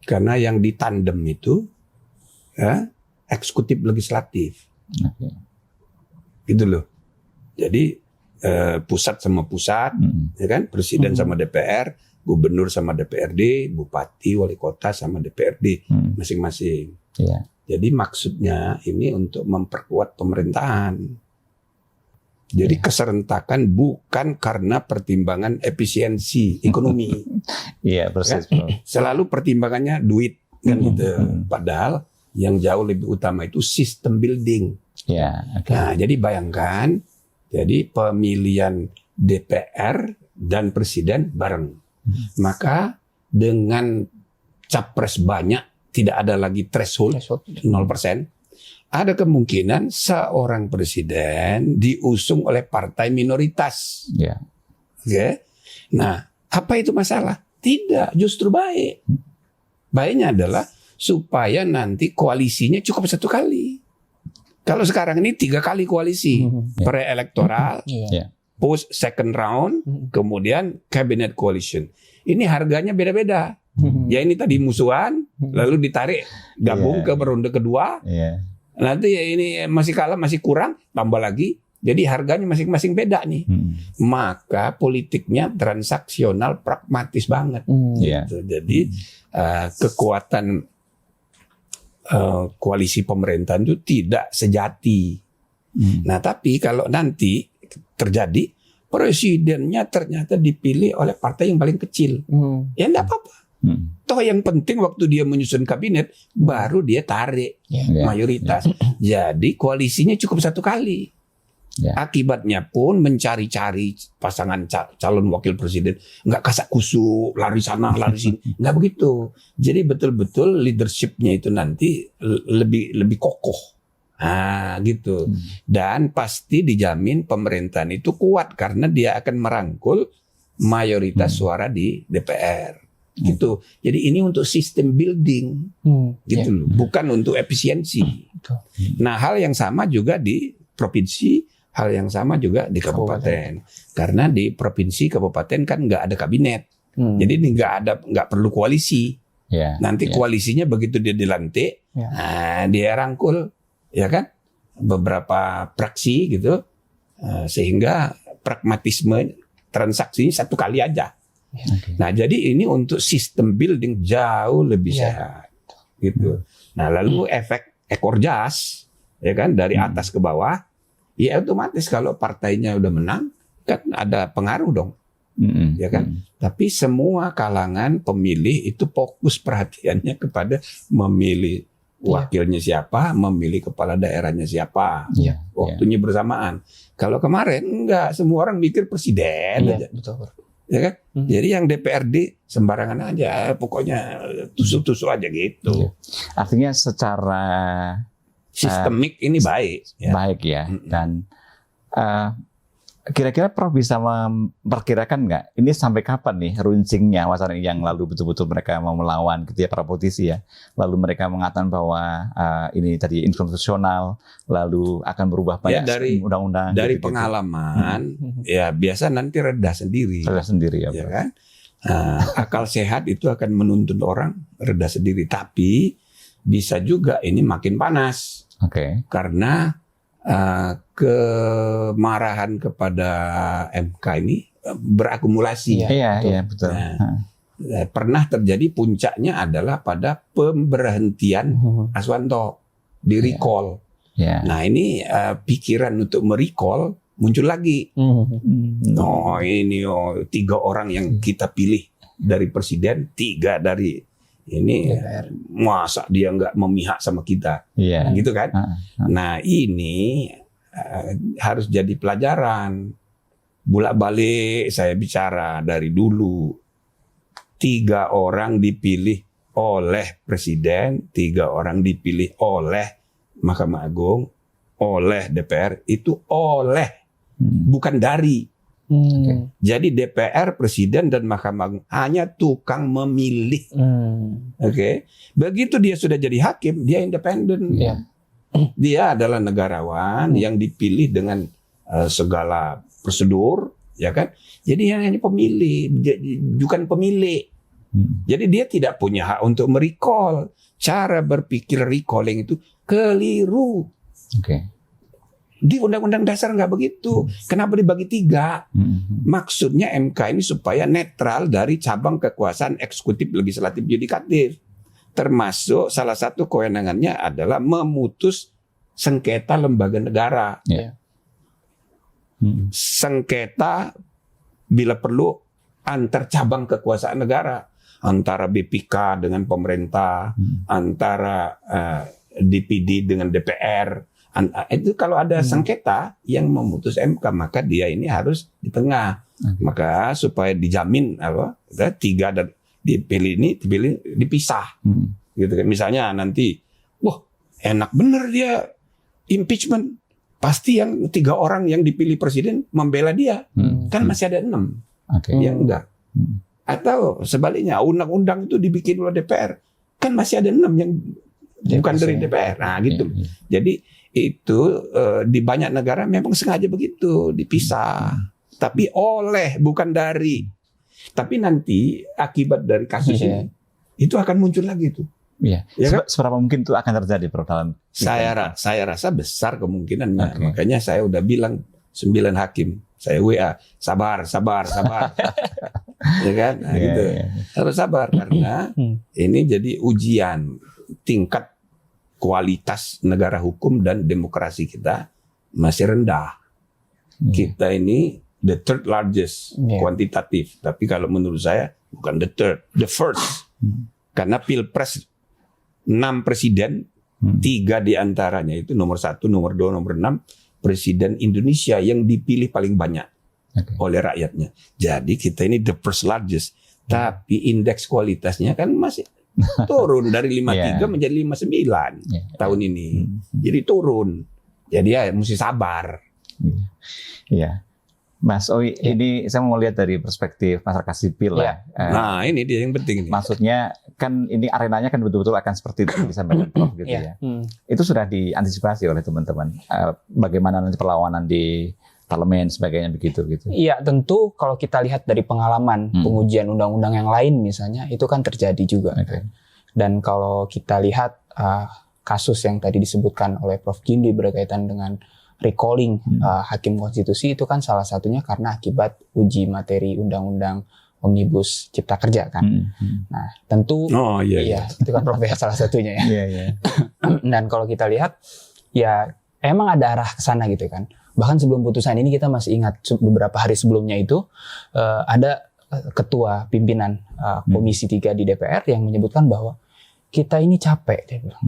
A: Karena yang ditandem itu eksekutif legislatif, gitu loh. Jadi pusat sama pusat, ya kan, presiden sama DPR, gubernur sama DPRD, bupati, wali kota sama DPRD masing-masing.
B: Yeah.
A: Jadi maksudnya ini untuk memperkuat pemerintahan. Jadi keserentakan bukan karena pertimbangan efisiensi ekonomi.
B: Iya, persis, Bro.
A: Selalu pertimbangannya duit kan gitu. Padahal yang jauh lebih utama itu sistem building.
B: Ya,
A: Nah, jadi bayangkan, jadi pemilihan DPR dan presiden bareng. Maka dengan capres banyak, tidak ada lagi threshold 0%, ada kemungkinan seorang presiden diusung oleh partai minoritas.
B: Ya.
A: Oke. Nah, apa itu masalah? Tidak, justru baik. Baiknya adalah supaya nanti koalisinya cukup satu kali. Kalau sekarang ini 3 kali koalisi, pre-elektoral, post second round, kemudian cabinet coalition. Ini harganya beda-beda. Ya ini tadi musuhan, lalu ditarik gabung ke ronde kedua. Nanti ya ini masih kalah, masih kurang, tambah lagi. Jadi harganya masing-masing beda nih. Maka politiknya transaksional, pragmatis banget. Gitu. Jadi kekuatan koalisi pemerintahan itu tidak sejati. Nah, tapi kalau nanti terjadi presidennya ternyata dipilih oleh partai yang paling kecil, ya enggak apa-apa. Toh yang penting waktu dia menyusun kabinet baru dia tarik mayoritas. Jadi koalisinya cukup satu kali. Akibatnya pun mencari-cari pasangan calon wakil presiden, nggak kasak kusuk, lari sana, lari sini, nggak begitu. Jadi betul-betul leadershipnya itu nanti lebih kokoh, gitu. Dan pasti dijamin pemerintahan itu kuat karena dia akan merangkul mayoritas suara di DPR, gitu. Jadi ini untuk sistem building, gitu loh, bukan untuk efisiensi. Nah, hal yang sama juga di provinsi. Hal yang sama juga di kabupaten. Karena di provinsi kabupaten kan nggak ada kabinet. Jadi ini nggak perlu koalisi. Nanti koalisinya begitu dia dilantik, dia rangkul, ya kan, beberapa fraksi gitu, sehingga pragmatisme transaksinya satu kali aja. Nah, jadi ini untuk sistem building jauh lebih sehat, gitu. Nah, lalu efek ekor jas, ya kan, dari atas ke bawah. Ya otomatis kalau partainya udah menang kan ada pengaruh dong, ya kan. Tapi semua kalangan pemilih itu fokus perhatiannya kepada memilih wakilnya siapa, memilih kepala daerahnya siapa, waktunya bersamaan. Kalau kemarin enggak, semua orang mikir presiden aja, ya kan. Jadi yang DPRD sembarangan aja, pokoknya tusuk-tusuk aja gitu.
B: Artinya secara
A: sistemik ini baik.
B: Baik ya. Dan kira-kira Prof bisa memperkirakan nggak ini sampai kapan nih runcingnya wacana yang lalu betul-betul mereka mau melawan gitu ya, para politisi ya. Lalu mereka mengatakan bahwa ini tadi inkonstitusional, lalu akan berubah banyak undang-undang.
A: Dari pengalaman, ya biasa nanti reda sendiri.
B: Reda sendiri ya,
A: ya kan? Akal sehat itu akan menuntun orang reda sendiri. Tapi bisa juga ini makin panas. Karena kemarahan kepada MK ini berakumulasi.
B: Iya, betul.
A: Pernah terjadi puncaknya adalah pada pemberhentian Aswanto. di recall.
B: Ya.
A: Nah ini pikiran untuk merecall muncul lagi. Oh ini 3 orang yang kita pilih dari presiden, 3 dari ini, masa dia nggak memihak sama kita,
B: Iya.
A: gitu kan? Nah ini harus jadi pelajaran. Bolak-balik saya bicara dari dulu, 3 orang dipilih oleh presiden, 3 orang dipilih oleh Mahkamah Agung, oleh DPR, itu oleh, bukan dari. Jadi DPR, presiden dan Mahkamah Agung hanya tukang memilih. Oke. Begitu dia sudah jadi hakim, dia independen. Dia adalah negarawan yang dipilih dengan segala prosedur, ya kan? Jadi hanya pemilih, bukan pemilik. Jadi dia tidak punya hak untuk merecall. Cara berpikir recalling itu keliru. Di Undang-Undang Dasar nggak begitu. Kenapa dibagi 3? Maksudnya MK ini supaya netral dari cabang kekuasaan eksekutif, legislatif, yudikatif. Termasuk salah satu kewenangannya adalah memutus sengketa lembaga negara. Sengketa bila perlu antar cabang kekuasaan negara. Antara BPK dengan pemerintah, antara DPD dengan DPR. Itu kalau ada sengketa yang memutus MK, maka dia ini harus di tengah. Maka supaya dijamin 3 dan dipilih ini dipisah. Gitu kan. Misalnya nanti, wah enak bener dia impeachment. Pasti yang 3 orang yang dipilih presiden membela dia. Kan masih ada 6 yang enggak. Atau sebaliknya, undang-undang itu dibikin oleh DPR. Kan masih ada 6 yang bukan dari DPR. Nah gitu. Jadi itu di banyak negara memang sengaja begitu, dipisah. Tapi oleh, bukan dari. Tapi nanti akibat dari kasus ini, itu akan muncul lagi tuh.
B: Ya kan? Seberapa mungkin itu akan terjadi, Prof, dalam
A: saya rasa besar kemungkinannya. Makanya saya udah bilang 9 hakim. Saya WA, sabar. Ya kan? Nah, gitu. Harus sabar karena ini jadi ujian tingkat kualitas negara hukum dan demokrasi kita masih rendah. Kita ini the third largest kuantitatif, tapi kalau menurut saya bukan the third, the first. Karena Pilpres 6 presiden, 3 diantaranya itu nomor 1, nomor 2, nomor 6 presiden Indonesia yang dipilih paling banyak oleh rakyatnya. Jadi kita ini the first largest, tapi indeks kualitasnya kan masih turun dari 53 menjadi 59 tahun ini. Jadi turun. Jadi ya mesti sabar.
B: Iya. Mas Owi, ini saya mau lihat dari perspektif masyarakat sipil lah.
A: Nah, ini dia yang penting.
B: Maksudnya kan ini arenanya kan betul-betul akan seperti itu disampaikan Prof gitu ya. Itu sudah diantisipasi oleh teman-teman. Bagaimana nanti perlawanan di parlemen sebagainya begitu gitu.
C: Iya, tentu kalau kita lihat dari pengalaman pengujian undang-undang yang lain misalnya, itu kan terjadi juga. Dan kalau kita lihat kasus yang tadi disebutkan oleh Prof Gindi berkaitan dengan recalling hakim konstitusi, itu kan salah satunya karena akibat uji materi undang-undang Omnibus Cipta Kerja kan. Nah, tentu itu kan Prof ya salah satunya ya. Dan kalau kita lihat ya emang ada arah ke sana gitu kan. Bahkan sebelum putusan ini kita masih ingat beberapa hari sebelumnya itu ada ketua pimpinan Komisi 3 di DPR yang menyebutkan bahwa kita ini capek, dia bilang.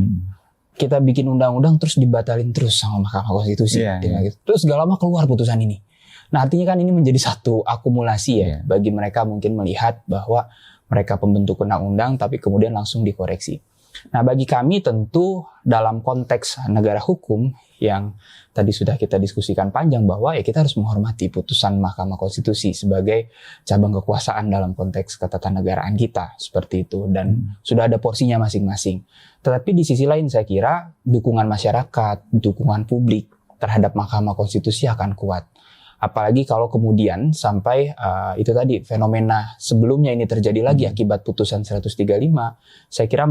C: Kita bikin undang-undang terus dibatalin terus sama Mahkamah Konstitusi. Gitu. Terus gak lama keluar putusan ini. Nah artinya kan ini menjadi satu akumulasi ya bagi mereka mungkin melihat bahwa mereka pembentuk undang-undang tapi kemudian langsung dikoreksi. Nah bagi kami tentu dalam konteks negara hukum yang tadi sudah kita diskusikan panjang bahwa ya kita harus menghormati putusan Mahkamah Konstitusi sebagai cabang kekuasaan dalam konteks ketatanegaraan kita seperti itu dan sudah ada porsinya masing-masing. Tetapi di sisi lain saya kira dukungan masyarakat, dukungan publik terhadap Mahkamah Konstitusi akan kuat. Apalagi kalau kemudian sampai itu tadi fenomena sebelumnya ini terjadi lagi akibat putusan 135, saya kira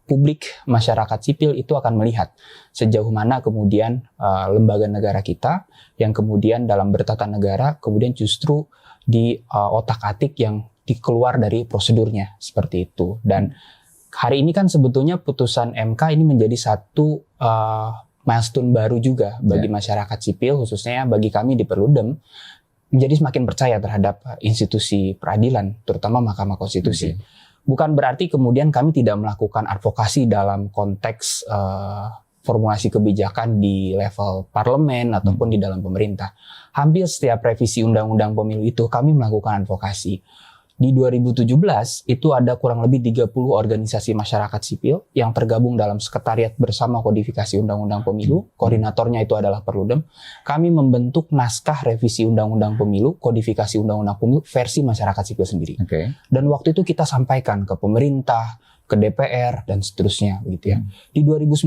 C: publik masyarakat sipil itu akan melihat sejauh mana kemudian lembaga negara kita yang kemudian dalam bertata negara kemudian justru di otak-atik yang dikeluar dari prosedurnya seperti itu. Dan hari ini kan sebetulnya putusan MK ini menjadi satu milestone baru juga bagi masyarakat sipil, khususnya bagi kami di Perludem, menjadi semakin percaya terhadap institusi peradilan, terutama Mahkamah Konstitusi. Bukan berarti kemudian kami tidak melakukan advokasi dalam konteks formulasi kebijakan di level parlemen ataupun di dalam pemerintah. Hampir setiap revisi undang-undang pemilu itu kami melakukan advokasi. Di 2017 itu ada kurang lebih 30 organisasi masyarakat sipil yang tergabung dalam sekretariat bersama kodifikasi undang-undang pemilu. Koordinatornya itu adalah Perludem. Kami membentuk naskah revisi undang-undang pemilu, kodifikasi undang-undang pemilu versi masyarakat sipil sendiri. Dan waktu itu kita sampaikan ke pemerintah, ke DPR dan seterusnya begitu ya. Di 2019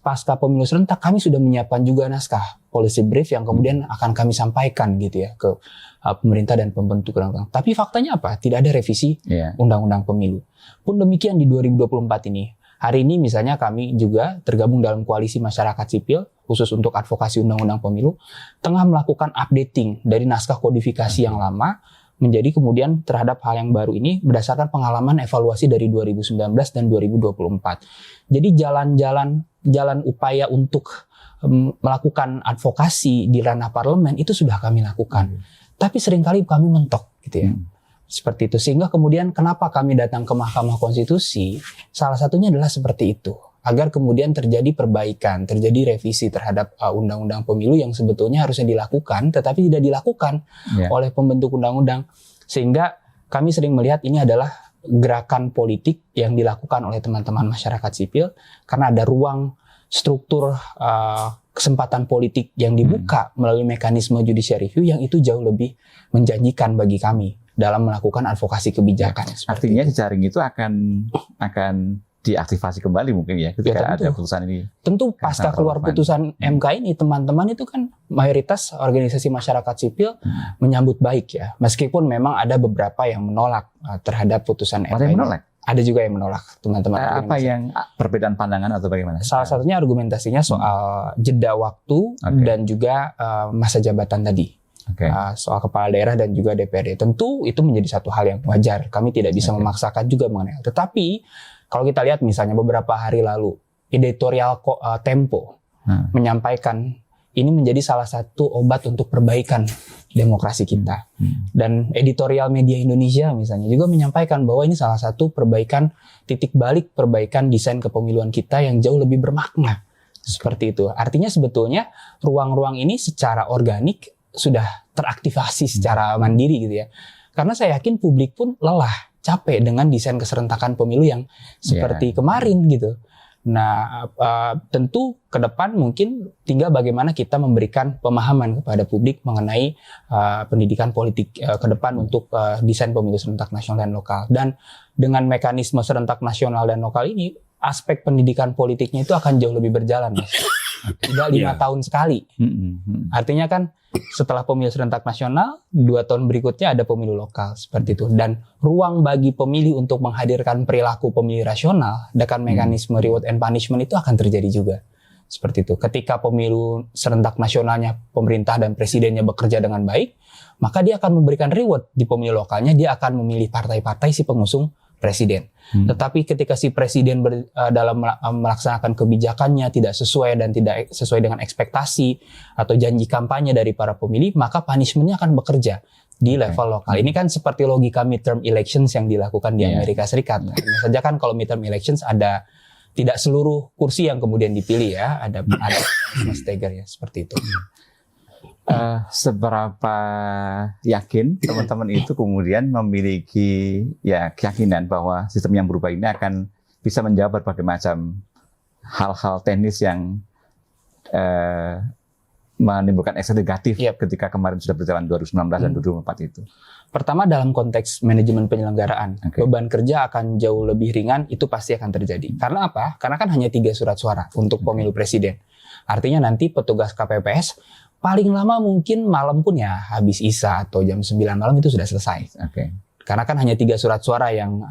C: pasca pemilu serentak kami sudah menyiapkan juga naskah policy brief yang kemudian akan kami sampaikan gitu ya ke pemerintah dan pembentuk undang-undang. Tapi faktanya apa? Tidak ada revisi undang-undang pemilu. Pun demikian di 2024 ini. Hari ini misalnya kami juga tergabung dalam koalisi masyarakat sipil khusus untuk advokasi undang-undang pemilu tengah melakukan updating dari naskah kodifikasi yang lama menjadi kemudian terhadap hal yang baru ini berdasarkan pengalaman evaluasi dari 2019 dan 2024. Jadi jalan upaya untuk melakukan advokasi di ranah parlemen itu sudah kami lakukan. Tapi seringkali kami mentok gitu ya. Seperti itu. Sehingga kemudian kenapa kami datang ke Mahkamah Konstitusi, salah satunya adalah seperti itu. Agar kemudian terjadi perbaikan, terjadi revisi terhadap undang-undang pemilu yang sebetulnya harusnya dilakukan, tetapi tidak dilakukan oleh pembentuk undang-undang. Sehingga kami sering melihat ini adalah gerakan politik yang dilakukan oleh teman-teman masyarakat sipil, karena ada ruang struktur kesempatan politik yang dibuka melalui mekanisme judicial review yang itu jauh lebih menjanjikan bagi kami dalam melakukan advokasi kebijakan.
B: Artinya jejaring itu akan diaktifasi kembali mungkin ya ketika ada putusan ini.
C: Tentu pasca keluar putusan MK ini teman-teman itu kan mayoritas organisasi masyarakat sipil menyambut baik ya. Meskipun memang ada beberapa yang menolak terhadap putusan MK ini.
B: Menolak?
C: Ada juga yang menolak teman-teman.
B: Apa yang perbedaan pandangan atau bagaimana?
C: Salah satunya argumentasinya soal jeda waktu dan juga masa jabatan tadi. Soal kepala daerah dan juga DPRD. Tentu itu menjadi satu hal yang wajar. Kami tidak bisa memaksakan juga mengenai. Tetapi kalau kita lihat misalnya beberapa hari lalu editorial Tempo menyampaikan ini menjadi salah satu obat untuk perbaikan demokrasi kita. Dan editorial media Indonesia misalnya juga menyampaikan bahwa ini salah satu perbaikan, titik balik perbaikan desain kepemiluan kita yang jauh lebih bermakna. Seperti itu. Artinya sebetulnya ruang-ruang ini secara organik sudah teraktivasi secara mandiri gitu ya. Karena saya yakin publik pun lelah, capek dengan desain keserentakan pemilu yang seperti kemarin gitu. Nah, tentu ke depan mungkin tinggal bagaimana kita memberikan pemahaman kepada publik mengenai pendidikan politik ke depan untuk desain pemilu serentak nasional dan lokal. Dan dengan mekanisme serentak nasional dan lokal ini, aspek pendidikan politiknya itu akan jauh lebih berjalan, Mas. Tidak 5 tahun sekali. Artinya kan setelah pemilu serentak nasional, 2 tahun berikutnya ada pemilu lokal seperti itu. Dan ruang bagi pemilih untuk menghadirkan perilaku pemilih rasional dengan mekanisme reward and punishment itu akan terjadi juga. Seperti itu. Ketika pemilu serentak nasionalnya pemerintah dan presidennya bekerja dengan baik, maka dia akan memberikan reward. Di pemilu lokalnya dia akan memilih partai-partai si pengusung presiden. Tetapi ketika si presiden dalam melaksanakan kebijakannya tidak sesuai dan tidak sesuai dengan ekspektasi atau janji kampanye dari para pemilih, maka punishment-nya akan bekerja di level lokal. Ini kan seperti logika midterm elections yang dilakukan di Amerika Serikat. Hanya saja kan kalau midterm elections ada tidak seluruh kursi yang kemudian dipilih ya, ada stagger ya, seperti itu.
B: Seberapa yakin teman-teman itu kemudian memiliki keyakinan bahwa sistem yang berubah ini akan bisa menjawab berbagai macam hal-hal teknis yang menimbulkan ekses negatif ketika kemarin sudah berjalan 2019 dan 2024 itu?
C: Pertama dalam konteks manajemen penyelenggaraan, beban kerja akan jauh lebih ringan, itu pasti akan terjadi. Karena apa? Karena kan hanya 3 surat suara untuk pemilu presiden. Artinya nanti petugas KPPS paling lama mungkin malam pun ya habis isya atau jam 9 malam itu sudah selesai. Karena kan hanya 3 surat suara yang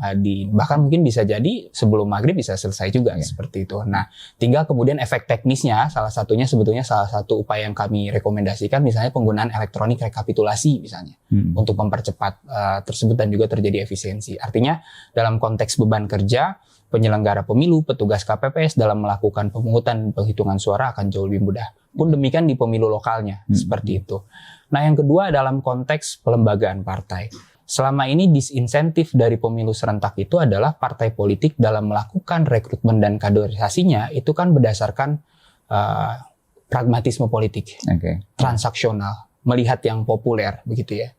C: bahkan mungkin bisa jadi sebelum maghrib bisa selesai juga seperti itu. Nah, tinggal kemudian efek teknisnya, salah satunya sebetulnya salah satu upaya yang kami rekomendasikan misalnya penggunaan elektronik rekapitulasi misalnya untuk mempercepat tersebut dan juga terjadi efisiensi. Artinya dalam konteks beban kerja, penyelenggara pemilu, petugas KPPS dalam melakukan pemungutan penghitungan suara akan jauh lebih mudah. Pun demikian di pemilu lokalnya, seperti itu. Nah, yang kedua dalam konteks pelembagaan partai. Selama ini disinsentif dari pemilu serentak itu adalah partai politik dalam melakukan rekrutmen dan kaderisasinya itu kan berdasarkan pragmatisme politik, transaksional, melihat yang populer begitu ya.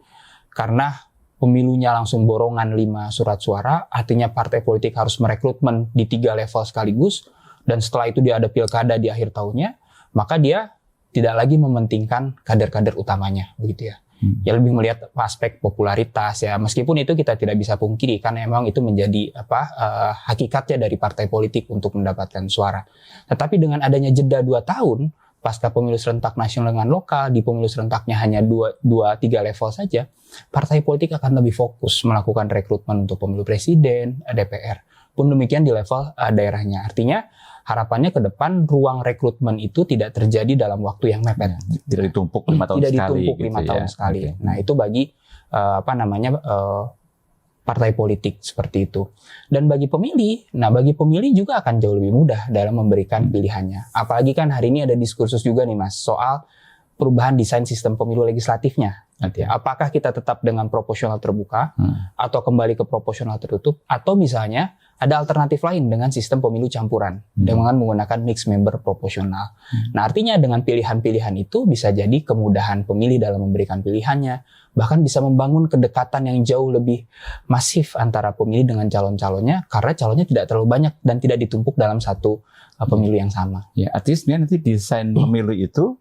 C: Karena pemilunya langsung borongan 5 surat suara, artinya partai politik harus merekrutmen di 3 level sekaligus, dan setelah itu dia ada pilkada di akhir tahunnya, maka dia tidak lagi mementingkan kader-kader utamanya begitu ya. Ya lebih melihat aspek popularitas ya, meskipun itu kita tidak bisa pungkiri karena memang itu menjadi hakikatnya dari partai politik untuk mendapatkan suara. Tetapi dengan adanya jeda 2 tahun pasca pemilu serentak nasional dengan lokal, di pemilu serentaknya hanya 2-3 level saja, partai politik akan lebih fokus melakukan rekrutmen untuk pemilu presiden, DPR. Pun demikian di level daerahnya. Artinya harapannya ke depan ruang rekrutmen itu tidak terjadi dalam waktu yang mepet.
B: Tidak ditumpuk 5 tahun
C: tidak
B: sekali.
C: Ditumpuk 5 tahun sekali. Nah, itu bagi partai politik seperti itu. Dan bagi pemilih juga akan jauh lebih mudah dalam memberikan pilihannya. Apalagi kan hari ini ada diskursus juga nih Mas soal perubahan desain sistem pemilu legislatifnya. Apakah kita tetap dengan proporsional terbuka atau kembali ke proporsional tertutup, atau misalnya ada alternatif lain dengan sistem pemilu campuran dengan menggunakan mixed member proporsional. Nah, artinya dengan pilihan-pilihan itu bisa jadi kemudahan pemilih dalam memberikan pilihannya, bahkan bisa membangun kedekatan yang jauh lebih masif antara pemilih dengan calon-calonnya karena calonnya tidak terlalu banyak dan tidak ditumpuk dalam satu pemilu yang sama.
B: Ya, artinya sebenarnya nanti desain pemilu itu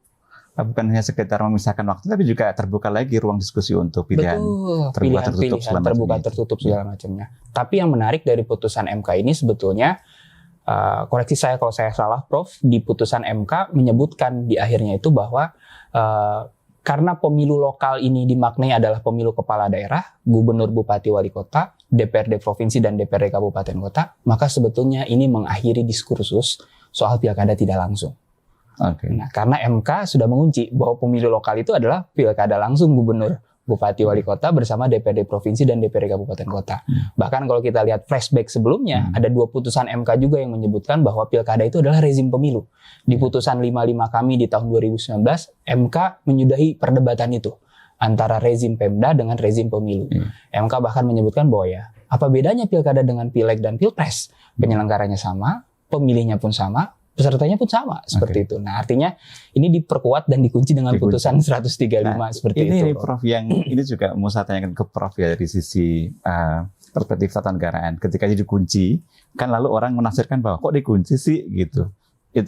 B: bukan hanya sekedar memisahkan waktu, tapi juga terbuka lagi ruang diskusi untuk pilihan terbuka tertutup segala macamnya. Tapi yang menarik dari putusan MK ini sebetulnya, koreksi saya kalau saya salah Prof, di putusan MK menyebutkan di akhirnya itu bahwa karena pemilu lokal ini dimaknai adalah pemilu kepala daerah, gubernur, bupati, wali kota, DPRD provinsi dan DPRD kabupaten kota, maka sebetulnya ini mengakhiri diskursus soal pilkada tidak langsung. Nah, karena MK sudah mengunci bahwa pemilu lokal itu adalah pilkada langsung gubernur, bupati, wali kota bersama DPRD provinsi dan DPRD kabupaten kota. Bahkan kalau kita lihat flashback sebelumnya, ada 2 putusan MK juga yang menyebutkan bahwa pilkada itu adalah rezim pemilu. Di putusan 55 kami di tahun 2019, MK menyudahi perdebatan itu antara rezim Pemda dengan rezim pemilu. MK bahkan menyebutkan bahwa ya, apa bedanya pilkada dengan pileg dan pilpres? Penyelenggaranya sama, pemilihnya pun sama, pesertanya pun sama seperti itu. Nah, artinya ini diperkuat dan dikunci dengan putusan 135 seperti itu. Ini Prof yang ini juga mau saya tanyakan ke Prof ya dari sisi perspektif ketatanegaraan. Ketika ini dikunci, kan lalu orang menafsirkan bahwa kok dikunci sih gitu.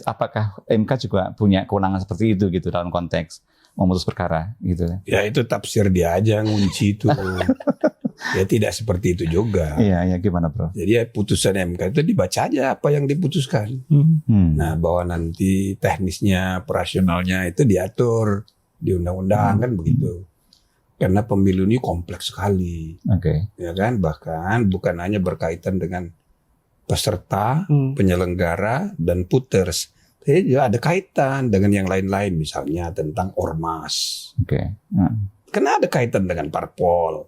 B: Apakah MK juga punya kewenangan seperti itu gitu dalam konteks memutus perkara gitu?
A: Ya itu tafsir dia aja ngunci itu. Ya tidak seperti itu juga.
B: Iya, gimana Prof?
A: Jadi ya, putusan MK itu dibaca aja apa yang diputuskan. Nah, bahwa nanti teknisnya, operasionalnya itu diatur di undang-undang kan begitu. Karena pemilu ini kompleks sekali. Ya kan, bahkan bukan hanya berkaitan dengan peserta, penyelenggara dan putters. Tapi juga ada kaitan dengan yang lain-lain, misalnya tentang ormas. Karena ada kaitan dengan parpol.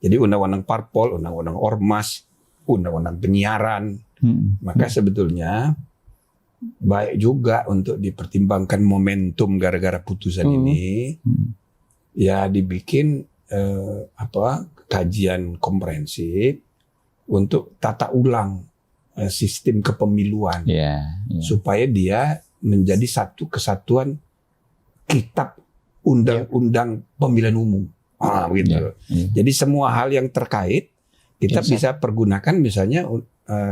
A: Jadi undang-undang parpol, undang-undang ormas, undang-undang penyiaran. Maka sebetulnya baik juga untuk dipertimbangkan momentum gara-gara putusan ini. Ya dibikin kajian komprehensif untuk tata ulang sistem kepemiluan. Supaya dia menjadi satu kesatuan kitab undang-undang pemilihan umum. Gitu. Jadi semua hal yang terkait kita bisa pergunakan misalnya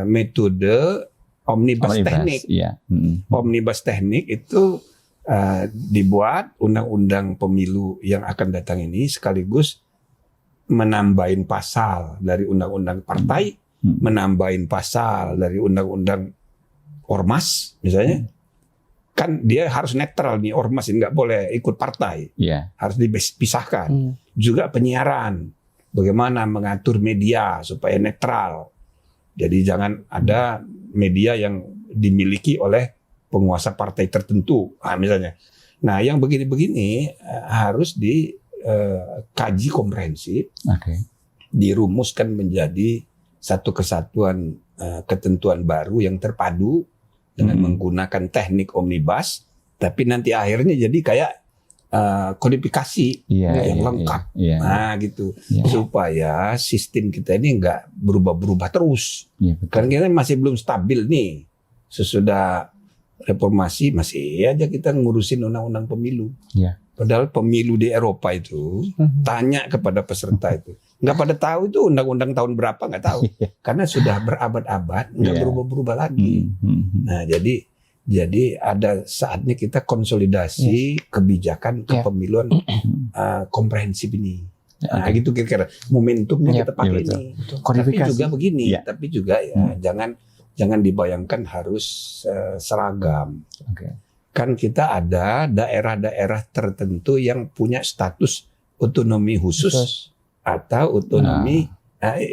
A: metode omnibus teknik. Omnibus teknik itu dibuat undang-undang pemilu yang akan datang ini sekaligus menambahin pasal dari undang-undang partai, menambahin pasal dari undang-undang ormas misalnya. Kan dia harus netral nih, ormas ini nggak boleh ikut partai, harus dipisahkan. Juga penyiaran, bagaimana mengatur media supaya netral. Jadi jangan ada media yang dimiliki oleh penguasa partai tertentu, misalnya. Nah, yang begini-begini harus dikaji komprehensif, dirumuskan menjadi satu kesatuan ketentuan baru yang terpadu dengan menggunakan teknik omnibus, tapi nanti akhirnya jadi kayak kodifikasi yang lengkap. Nah, gitu. Supaya sistem kita ini nggak berubah-berubah terus. Karena kita masih belum stabil nih. Sesudah reformasi masih aja kita ngurusin undang-undang pemilu. Padahal pemilu di Eropa itu tanya kepada peserta itu. Nggak pada tahu itu undang-undang tahun berapa, nggak tahu. Karena sudah berabad-abad, nggak berubah-berubah lagi. Nah, jadi ada saatnya kita konsolidasi kebijakan kepemiluan komprehensif ini. Nah, gitu kira-kira momentumnya kita pakai ini. Tapi juga begini, tapi juga jangan dibayangkan harus seragam. Kan kita ada daerah-daerah tertentu yang punya status otonomi khusus atau otonomi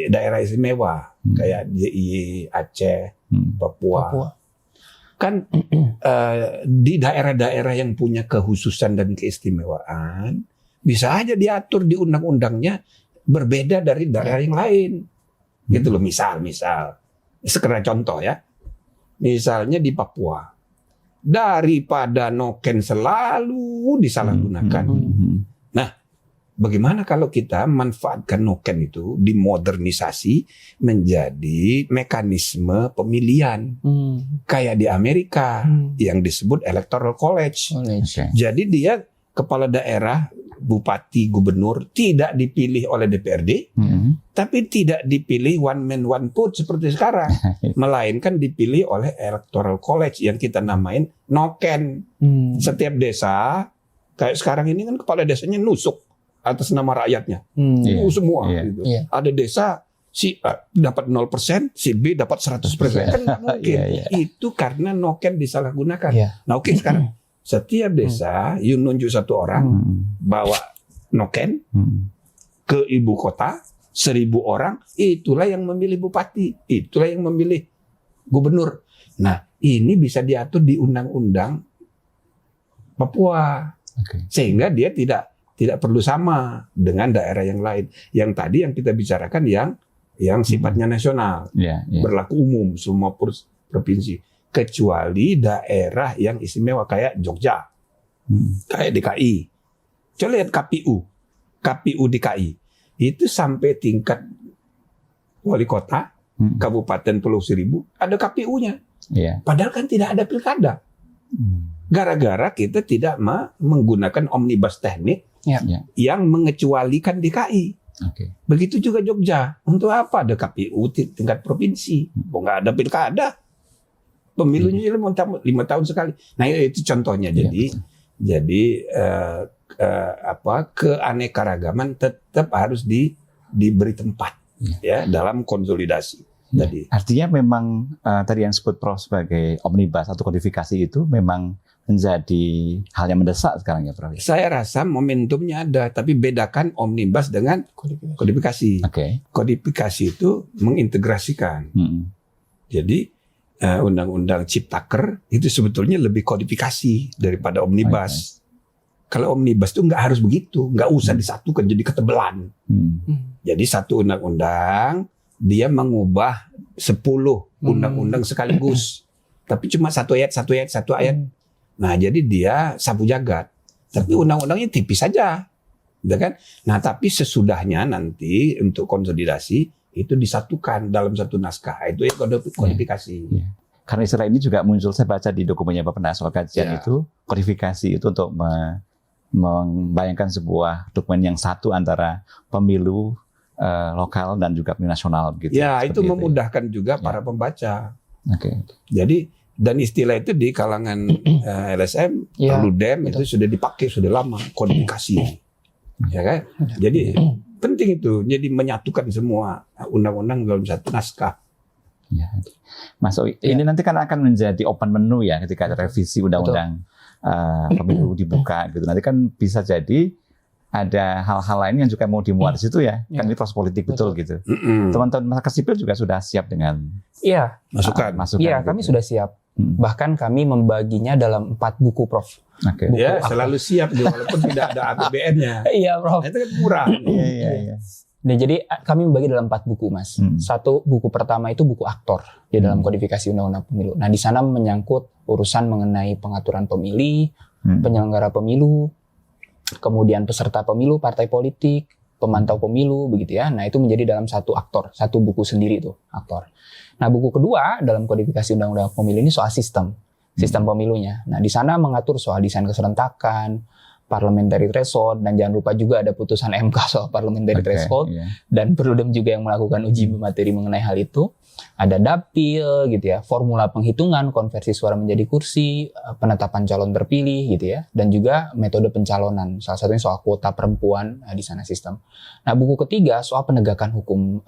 A: daerah istimewa kayak DIY, Aceh, Papua. Kan di daerah-daerah yang punya kekhususan dan keistimewaan bisa aja diatur di undang-undangnya berbeda dari daerah yang lain. Gitu loh, misal sekedar contoh ya. Misalnya di Papua, daripada noken selalu disalahgunakan. Nah, bagaimana kalau kita manfaatkan noken itu dimodernisasi menjadi mekanisme pemilihan kayak di Amerika yang disebut Electoral College. Jadi dia kepala daerah, bupati, gubernur tidak dipilih oleh DPRD, tapi tidak dipilih one man one vote seperti sekarang, melainkan dipilih oleh Electoral College yang kita namain noken. Setiap desa kayak sekarang ini kan kepala desanya nusuk atas nama rakyatnya, semua. Gitu. Ada desa si dapat 0%, si B dapat 100%, kan nggak mungkin. Itu karena noken disalahgunakan. Nah, oke, sekarang setiap desa, you nunjuk satu orang, bawa noken ke ibu kota, 1.000 orang, itulah yang memilih bupati, itulah yang memilih gubernur. Nah, ini bisa diatur di undang-undang Papua, sehingga dia tidak perlu sama dengan daerah yang lain. Yang tadi yang kita bicarakan yang sifatnya nasional, berlaku umum semua provinsi. Kecuali daerah yang istimewa kayak Jogja, kayak DKI. Coba lihat KPU DKI itu sampai tingkat wali kota, Kabupaten Pulau Seribu ada KPU-nya. Padahal kan tidak ada pilkada. Gara-gara kita tidak menggunakan omnibus teknik yang mengecualikan DKI. Begitu juga Jogja. Untuk apa ada KPU tingkat provinsi? Nggak ada pilkada. Pemilunya 5 tahun sekali. Nah, itu contohnya. Jadi keanekaragaman tetap harus diberi tempat dalam konsolidasi. Tadi.
B: Artinya memang tadi yang disebut Prof sebagai omnibus atau kodifikasi itu memang menjadi hal yang mendesak sekarang ya, Prof.
A: Saya rasa momentumnya ada, tapi bedakan omnibus dengan kodifikasi. Kodifikasi itu mengintegrasikan. Jadi Undang-Undang Ciptaker itu sebetulnya lebih kodifikasi daripada omnibus. Kalau omnibus itu nggak harus begitu, nggak usah disatukan jadi ketebelan. Jadi satu undang-undang dia mengubah 10 undang-undang sekaligus, tapi cuma satu ayat. Nah, jadi dia sapu jagat. Tapi undang-undangnya tipis saja, gitu kan? Nah, tapi sesudahnya nanti untuk konsolidasi itu disatukan dalam satu naskah, itu ya kodifikasi.
B: Karena istilah ini juga muncul, saya baca di dokumennya Bapak soal kajian itu, kodifikasi itu untuk membayangkan sebuah dokumen yang satu antara pemilu lokal dan juga pemilu nasional gitu.
A: Ya, itu memudahkan juga para pembaca. Jadi dan istilah itu di kalangan LSM, Perludem itu sudah dipakai sudah lama, kodifikasi. Ya kan? Jadi penting itu, jadi menyatukan semua undang-undang dalam satu naskah.
B: Mas Owi, ini nanti kan akan menjadi open menu ya ketika revisi undang-undang pemilu dibuka gitu. Nanti kan bisa jadi ada hal-hal lain yang juga mau dimuat di situ ya. Kan ini proses politik betul gitu. Teman-teman masyarakat sipil juga sudah siap dengan
C: Iya,
A: Masukan.
C: iya
B: gitu.
C: kami sudah siap. Bahkan kami membaginya dalam 4 buku, Prof.
B: Oke.
C: Buku
A: Ya,
C: aktor.
A: selalu siap walaupun tidak ada APBN-nya.
C: Iya, Prof.
A: Itu kan kurang.
B: Iya.
C: Nah, jadi kami membagi dalam 4 buku, Mas. Satu buku pertama itu buku aktor di dalam kodifikasi undang-undang pemilu. Nah, di sana menyangkut urusan mengenai pengaturan pemilih, penyelenggara pemilu, kemudian peserta pemilu, partai politik, pemantau pemilu, begitu ya. Nah, itu menjadi dalam satu buku sendiri tuh, aktor. Nah, buku kedua dalam kodifikasi undang-undang pemilu ini soal sistem pemilunya. Nah, di sana mengatur soal desain keserentakan, parliamentary threshold, dan jangan lupa juga ada putusan MK soal parliamentary threshold, dan Perludem juga yang melakukan uji materi mengenai hal itu. Ada dapil gitu ya, formula penghitungan konversi suara menjadi kursi, penetapan calon terpilih gitu ya, dan juga metode pencalonan. Salah satunya soal kuota perempuan di sana sistem. Nah, buku ketiga soal penegakan hukum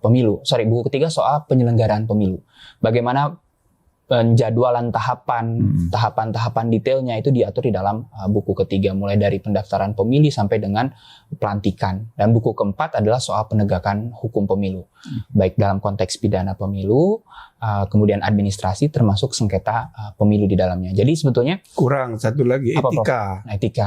C: pemilu. Buku ketiga soal penyelenggaraan pemilu. Bagaimana penjadwalan tahapan detailnya itu diatur di dalam buku ketiga, mulai dari pendaftaran pemilih sampai dengan pelantikan. Dan buku keempat adalah soal penegakan hukum pemilu, baik dalam konteks pidana pemilu, kemudian administrasi, termasuk sengketa pemilu di dalamnya. Jadi sebetulnya
A: Kurang satu lagi,
C: Apa,
A: etika.
C: etika,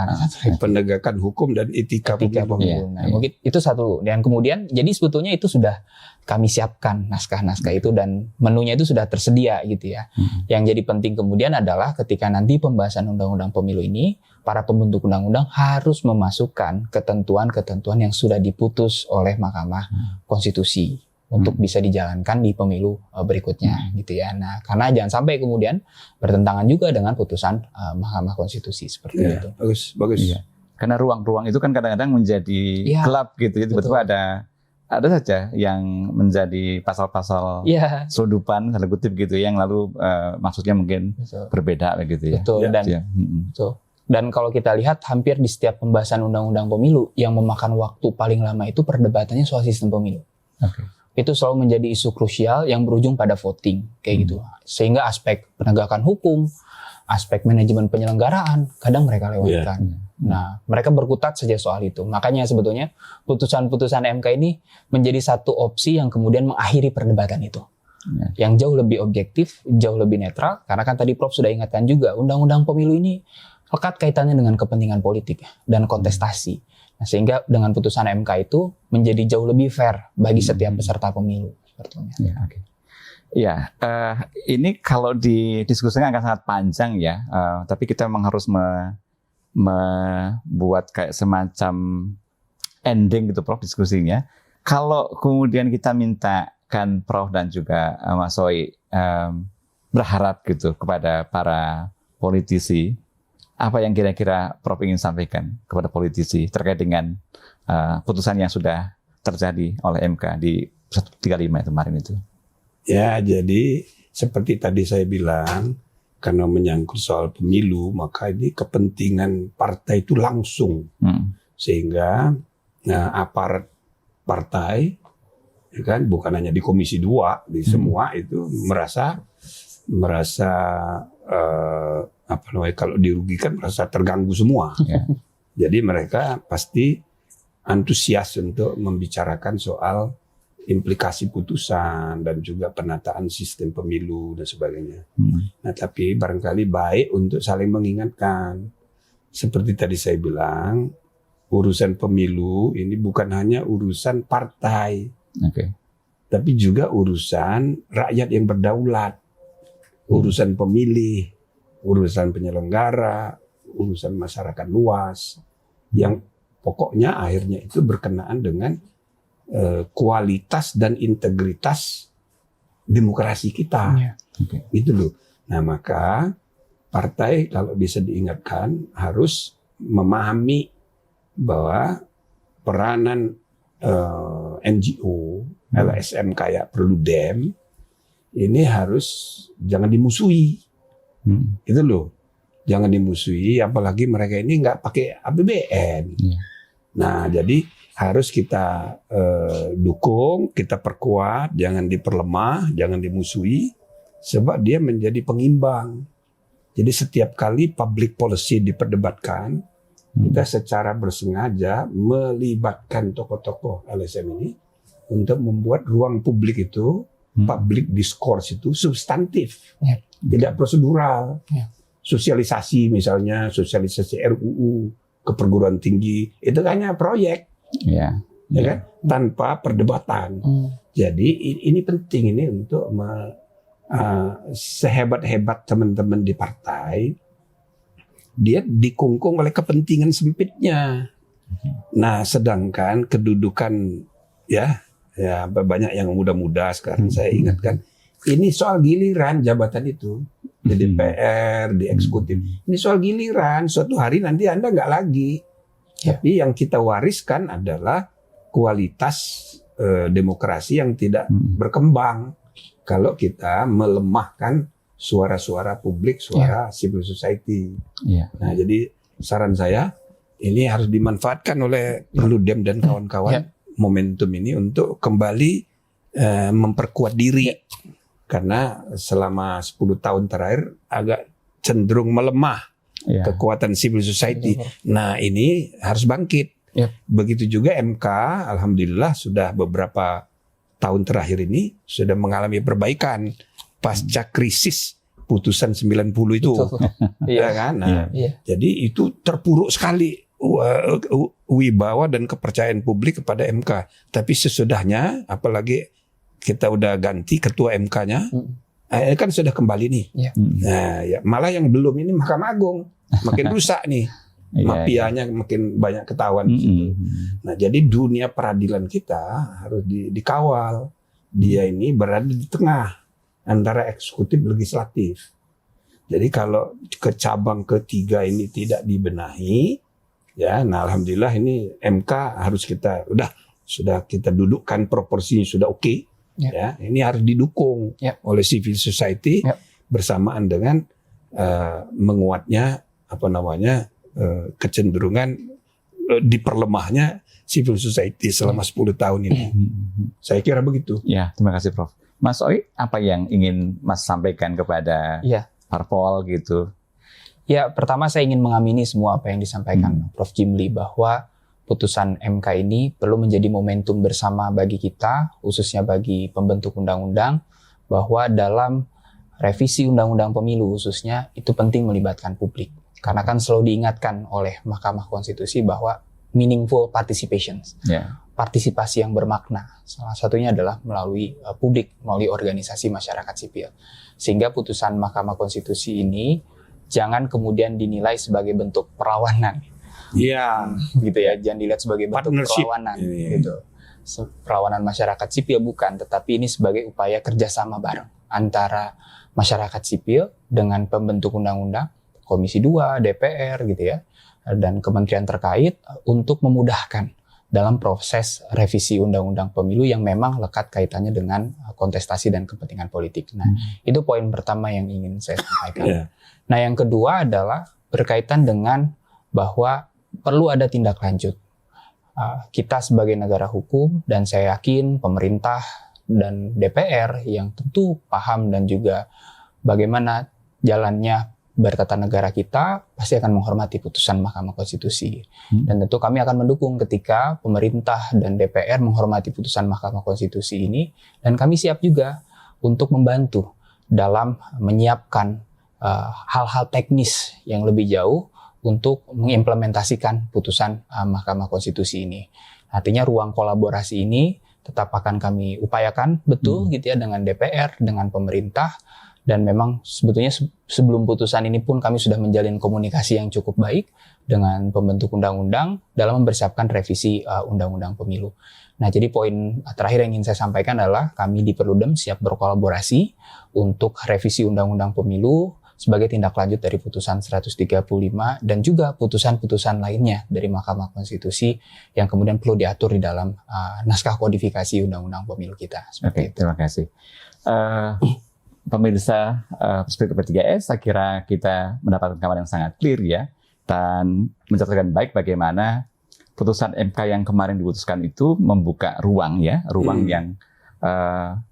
A: Penegakan hukum dan etika pemilu.
C: pemilu. Nah, mungkin itu satu. Dan kemudian jadi sebetulnya itu sudah kami siapkan naskah-naskah itu, dan menunya itu sudah tersedia gitu ya. Yang jadi penting kemudian adalah ketika nanti pembahasan undang-undang pemilu ini, para pembentuk undang-undang harus memasukkan ketentuan-ketentuan yang sudah diputus oleh Mahkamah Konstitusi untuk bisa dijalankan di pemilu berikutnya gitu ya. Nah, karena jangan sampai kemudian bertentangan juga dengan putusan Mahkamah Konstitusi seperti
A: Ya,
C: itu.
A: bagus.
B: Iya. Karena ruang-ruang itu kan kadang-kadang menjadi gelap gitu ya. Tiba-tiba ada saja yang menjadi pasal-pasal
C: Iya.
B: selundupan, tanda kutip gitu, yang lalu maksudnya mungkin
C: Betul.
B: berbeda begitu ya.
C: Betul. Dan
B: Ya.
C: betul. Dan kalau kita lihat hampir di setiap pembahasan undang-undang pemilu yang memakan waktu paling lama itu perdebatannya soal sistem pemilu.
B: Oke.
C: Itu selalu menjadi isu krusial yang berujung pada voting kayak gitu. Sehingga aspek penegakan hukum, aspek manajemen penyelenggaraan kadang mereka lewatkan. Nah, mereka berkutat saja soal itu. Makanya sebetulnya putusan-putusan MK ini menjadi satu opsi yang kemudian mengakhiri perdebatan itu. Yang jauh lebih objektif, jauh lebih netral. Karena kan tadi Prof sudah ingatkan juga, undang-undang pemilu ini lekat kaitannya dengan kepentingan politik dan kontestasi. Nah, sehingga dengan putusan MK itu menjadi jauh lebih fair bagi setiap peserta pemilu. Sebetulnya.
B: Ya, oke. Ya, ini kalau didiskusikan akan sangat panjang ya. Tapi kita memang harus membuat kayak semacam ending gitu, Prof, diskusinya. Kalau kemudian kita mintakan Prof dan juga Mas Soi berharap gitu kepada para politisi, apa yang kira-kira Prof ingin sampaikan kepada politisi terkait dengan putusan yang sudah terjadi oleh MK di 135 kemarin itu?
A: Ya, jadi seperti tadi saya bilang, karena menyangkut soal pemilu, maka ini kepentingan partai itu langsung. Sehingga aparat partai, ya kan, bukan hanya di Komisi 2, di semua itu merasa kalau dirugikan merasa terganggu semua.
B: Ya.
A: Jadi mereka pasti antusias untuk membicarakan soal implikasi putusan dan juga penataan sistem pemilu dan sebagainya. Nah, tapi barangkali baik untuk saling mengingatkan. Seperti tadi saya bilang, urusan pemilu ini bukan hanya urusan partai, tapi juga urusan rakyat yang berdaulat, urusan pemilih, urusan penyelenggara, urusan masyarakat luas, yang pokoknya akhirnya itu berkenaan dengan kualitas dan integritas demokrasi kita. Itu loh. Nah, maka partai kalau bisa diingatkan harus memahami bahwa peranan NGO, LSM kayak Perludem ini harus jangan dimusuhi. Itu loh. Jangan dimusuhi, apalagi mereka ini nggak pakai APBN. Nah, jadi harus kita dukung, kita perkuat, jangan diperlemah, jangan dimusuhi, sebab dia menjadi pengimbang. Jadi setiap kali public policy diperdebatkan, kita secara bersengaja melibatkan tokoh-tokoh LSM ini untuk membuat ruang publik itu, public discourse itu substantif, tidak prosedural. Sosialisasi misalnya, sosialisasi RUU ke perguruan tinggi, itu hanya proyek, ya kan? Tanpa perdebatan. Jadi ini penting ini untuk sehebat-hebat teman-teman di partai, dia dikungkung oleh kepentingan sempitnya. Nah, sedangkan kedudukan ya banyak yang muda-muda sekarang saya ingatkan, ini soal giliran jabatan itu di DPR, di eksekutif. Ini soal giliran, suatu hari nanti Anda nggak lagi. Tapi yang kita wariskan adalah kualitas demokrasi yang tidak berkembang kalau kita melemahkan suara-suara publik, suara civil society. Nah, jadi saran saya ini harus dimanfaatkan oleh Perludem dan kawan-kawan momentum ini untuk kembali memperkuat diri, karena selama 10 tahun terakhir agak cenderung melemah kekuatan civil society. Nah, ini harus bangkit. Begitu juga MK, alhamdulillah sudah beberapa tahun terakhir ini sudah mengalami perbaikan pasca krisis putusan 90 itu. Ya kan? Nah, jadi itu terpuruk sekali wibawa dan kepercayaan publik kepada MK. Tapi sesudahnya, apalagi kita udah ganti ketua MK-nya, kan sudah kembali nih. Nah, malah yang belum ini Mahkamah Agung makin rusak nih. Mafianya makin banyak ketahuan di situ. Nah, jadi dunia peradilan kita harus dikawal. Dia ini berada di tengah antara eksekutif legislatif. Jadi kalau ke cabang ketiga ini tidak dibenahi, nah alhamdulillah ini MK harus kita sudah kita dudukkan proporsinya sudah oke. Ini harus didukung oleh civil society bersamaan dengan menguatnya kecenderungan diperlemahnya civil society selama 10 tahun ini. Saya kira begitu.
B: Ya, terima kasih Prof. Mas Oi, apa yang ingin Mas sampaikan kepada parpol gitu?
C: Ya, pertama saya ingin mengamini semua apa yang disampaikan Prof. Jimli, bahwa putusan MK ini perlu menjadi momentum bersama bagi kita, khususnya bagi pembentuk undang-undang, bahwa dalam revisi undang-undang pemilu khususnya itu penting melibatkan publik. Karena kan selalu diingatkan oleh Mahkamah Konstitusi bahwa meaningful participation, partisipasi yang bermakna. Salah satunya adalah melalui publik, melalui organisasi masyarakat sipil. Sehingga putusan Mahkamah Konstitusi ini jangan kemudian dinilai sebagai bentuk perlawanan. Gitu ya, jangan dilihat sebagai bentuk perlawanan. Gitu. Perlawanan masyarakat sipil bukan, tetapi ini sebagai upaya kerjasama bareng antara masyarakat sipil dengan pembentuk undang-undang, Komisi 2, DPR gitu ya, dan kementerian terkait untuk memudahkan dalam proses revisi undang-undang pemilu yang memang lekat kaitannya dengan kontestasi dan kepentingan politik. Nah, itu poin pertama yang ingin saya sampaikan. Nah, yang kedua adalah berkaitan dengan bahwa perlu ada tindak lanjut. Kita sebagai negara hukum, dan saya yakin pemerintah dan DPR yang tentu paham dan juga bagaimana jalannya bertata negara kita, pasti akan menghormati putusan Mahkamah Konstitusi. Dan tentu kami akan mendukung ketika pemerintah dan DPR menghormati putusan Mahkamah Konstitusi ini, dan kami siap juga untuk membantu dalam menyiapkan hal-hal teknis yang lebih jauh untuk mengimplementasikan putusan Mahkamah Konstitusi ini. Artinya ruang kolaborasi ini tetap akan kami upayakan betul gitu ya dengan DPR, dengan pemerintah. Dan memang sebetulnya sebelum putusan ini pun kami sudah menjalin komunikasi yang cukup baik dengan pembentuk undang-undang dalam mempersiapkan revisi undang-undang pemilu. Nah, jadi poin terakhir yang ingin saya sampaikan adalah kami di Perludem siap berkolaborasi untuk revisi undang-undang pemilu sebagai tindak lanjut dari putusan 135 dan juga putusan-putusan lainnya dari Mahkamah Konstitusi yang kemudian perlu diatur di dalam naskah kodifikasi undang-undang pemilu kita.
B: Oke, terima kasih. Pemirsa Perspektif P3S, saya kira kita mendapatkan gambaran yang sangat clear ya, dan mencatatkan baik bagaimana putusan MK yang kemarin diputuskan itu membuka ruang yang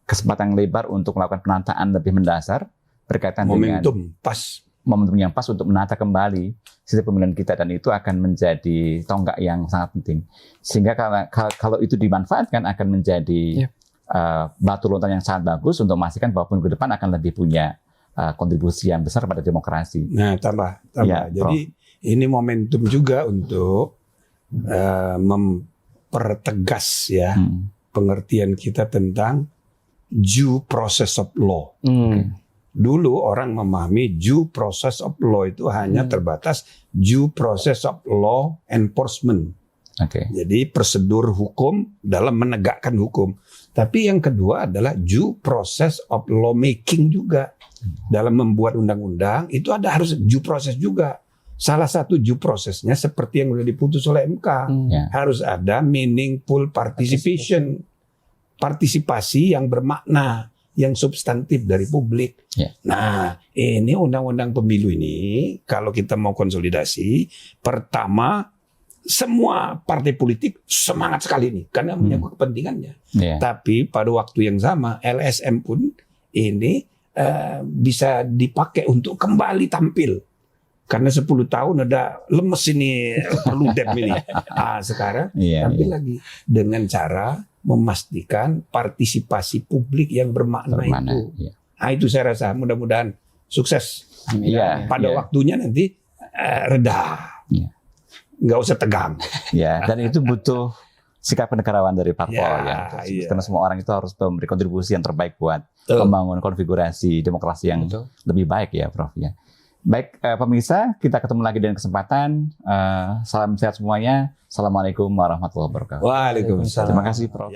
B: kesempatan lebar untuk melakukan penataan lebih mendasar berkaitan
A: momentum, pas
B: momentum yang pas untuk menata kembali sistem pemilihan kita, dan itu akan menjadi tonggak yang sangat penting. Sehingga kalau itu dimanfaatkan akan menjadi batu loncatan yang sangat bagus untuk memastikan bahwa ke depan akan lebih punya kontribusi yang besar pada demokrasi.
A: Nah, tambah.
B: Ya,
A: Jadi ini momentum juga untuk mempertegas ya pengertian kita tentang due process of law. Dulu orang memahami due process of law itu hanya terbatas due process of law enforcement. Jadi prosedur hukum dalam menegakkan hukum. Tapi yang kedua adalah due process of lawmaking juga. Dalam membuat undang-undang itu harus due process juga. Salah satu due processnya seperti yang sudah diputus oleh MK. Harus ada meaningful participation. Partisipasi yang bermakna, yang substantif dari publik. Nah, ini undang-undang pemilu ini kalau kita mau konsolidasi, pertama semua partai politik semangat sekali nih karena menyangkut kepentingannya. Tapi pada waktu yang sama LSM pun ini bisa dipakai untuk kembali tampil. Karena 10 tahun ada lemes ini Perludem ini. Sekarang tampil lagi dengan cara memastikan partisipasi publik yang bermakna itu. Itu saya rasa mudah-mudahan sukses. Pada waktunya nanti reda. Nggak usah tegang.
B: Dan itu butuh sikap kenegarawan dari parpol karena semua orang itu harus memberi kontribusi yang terbaik buat membangun konfigurasi demokrasi yang lebih baik ya, Prof. Baik, pemirsa, kita ketemu lagi dengan kesempatan. Salam sehat semuanya. Assalamualaikum warahmatullahi wabarakatuh.
A: Waalaikumsalam.
B: Terima kasih, Prof.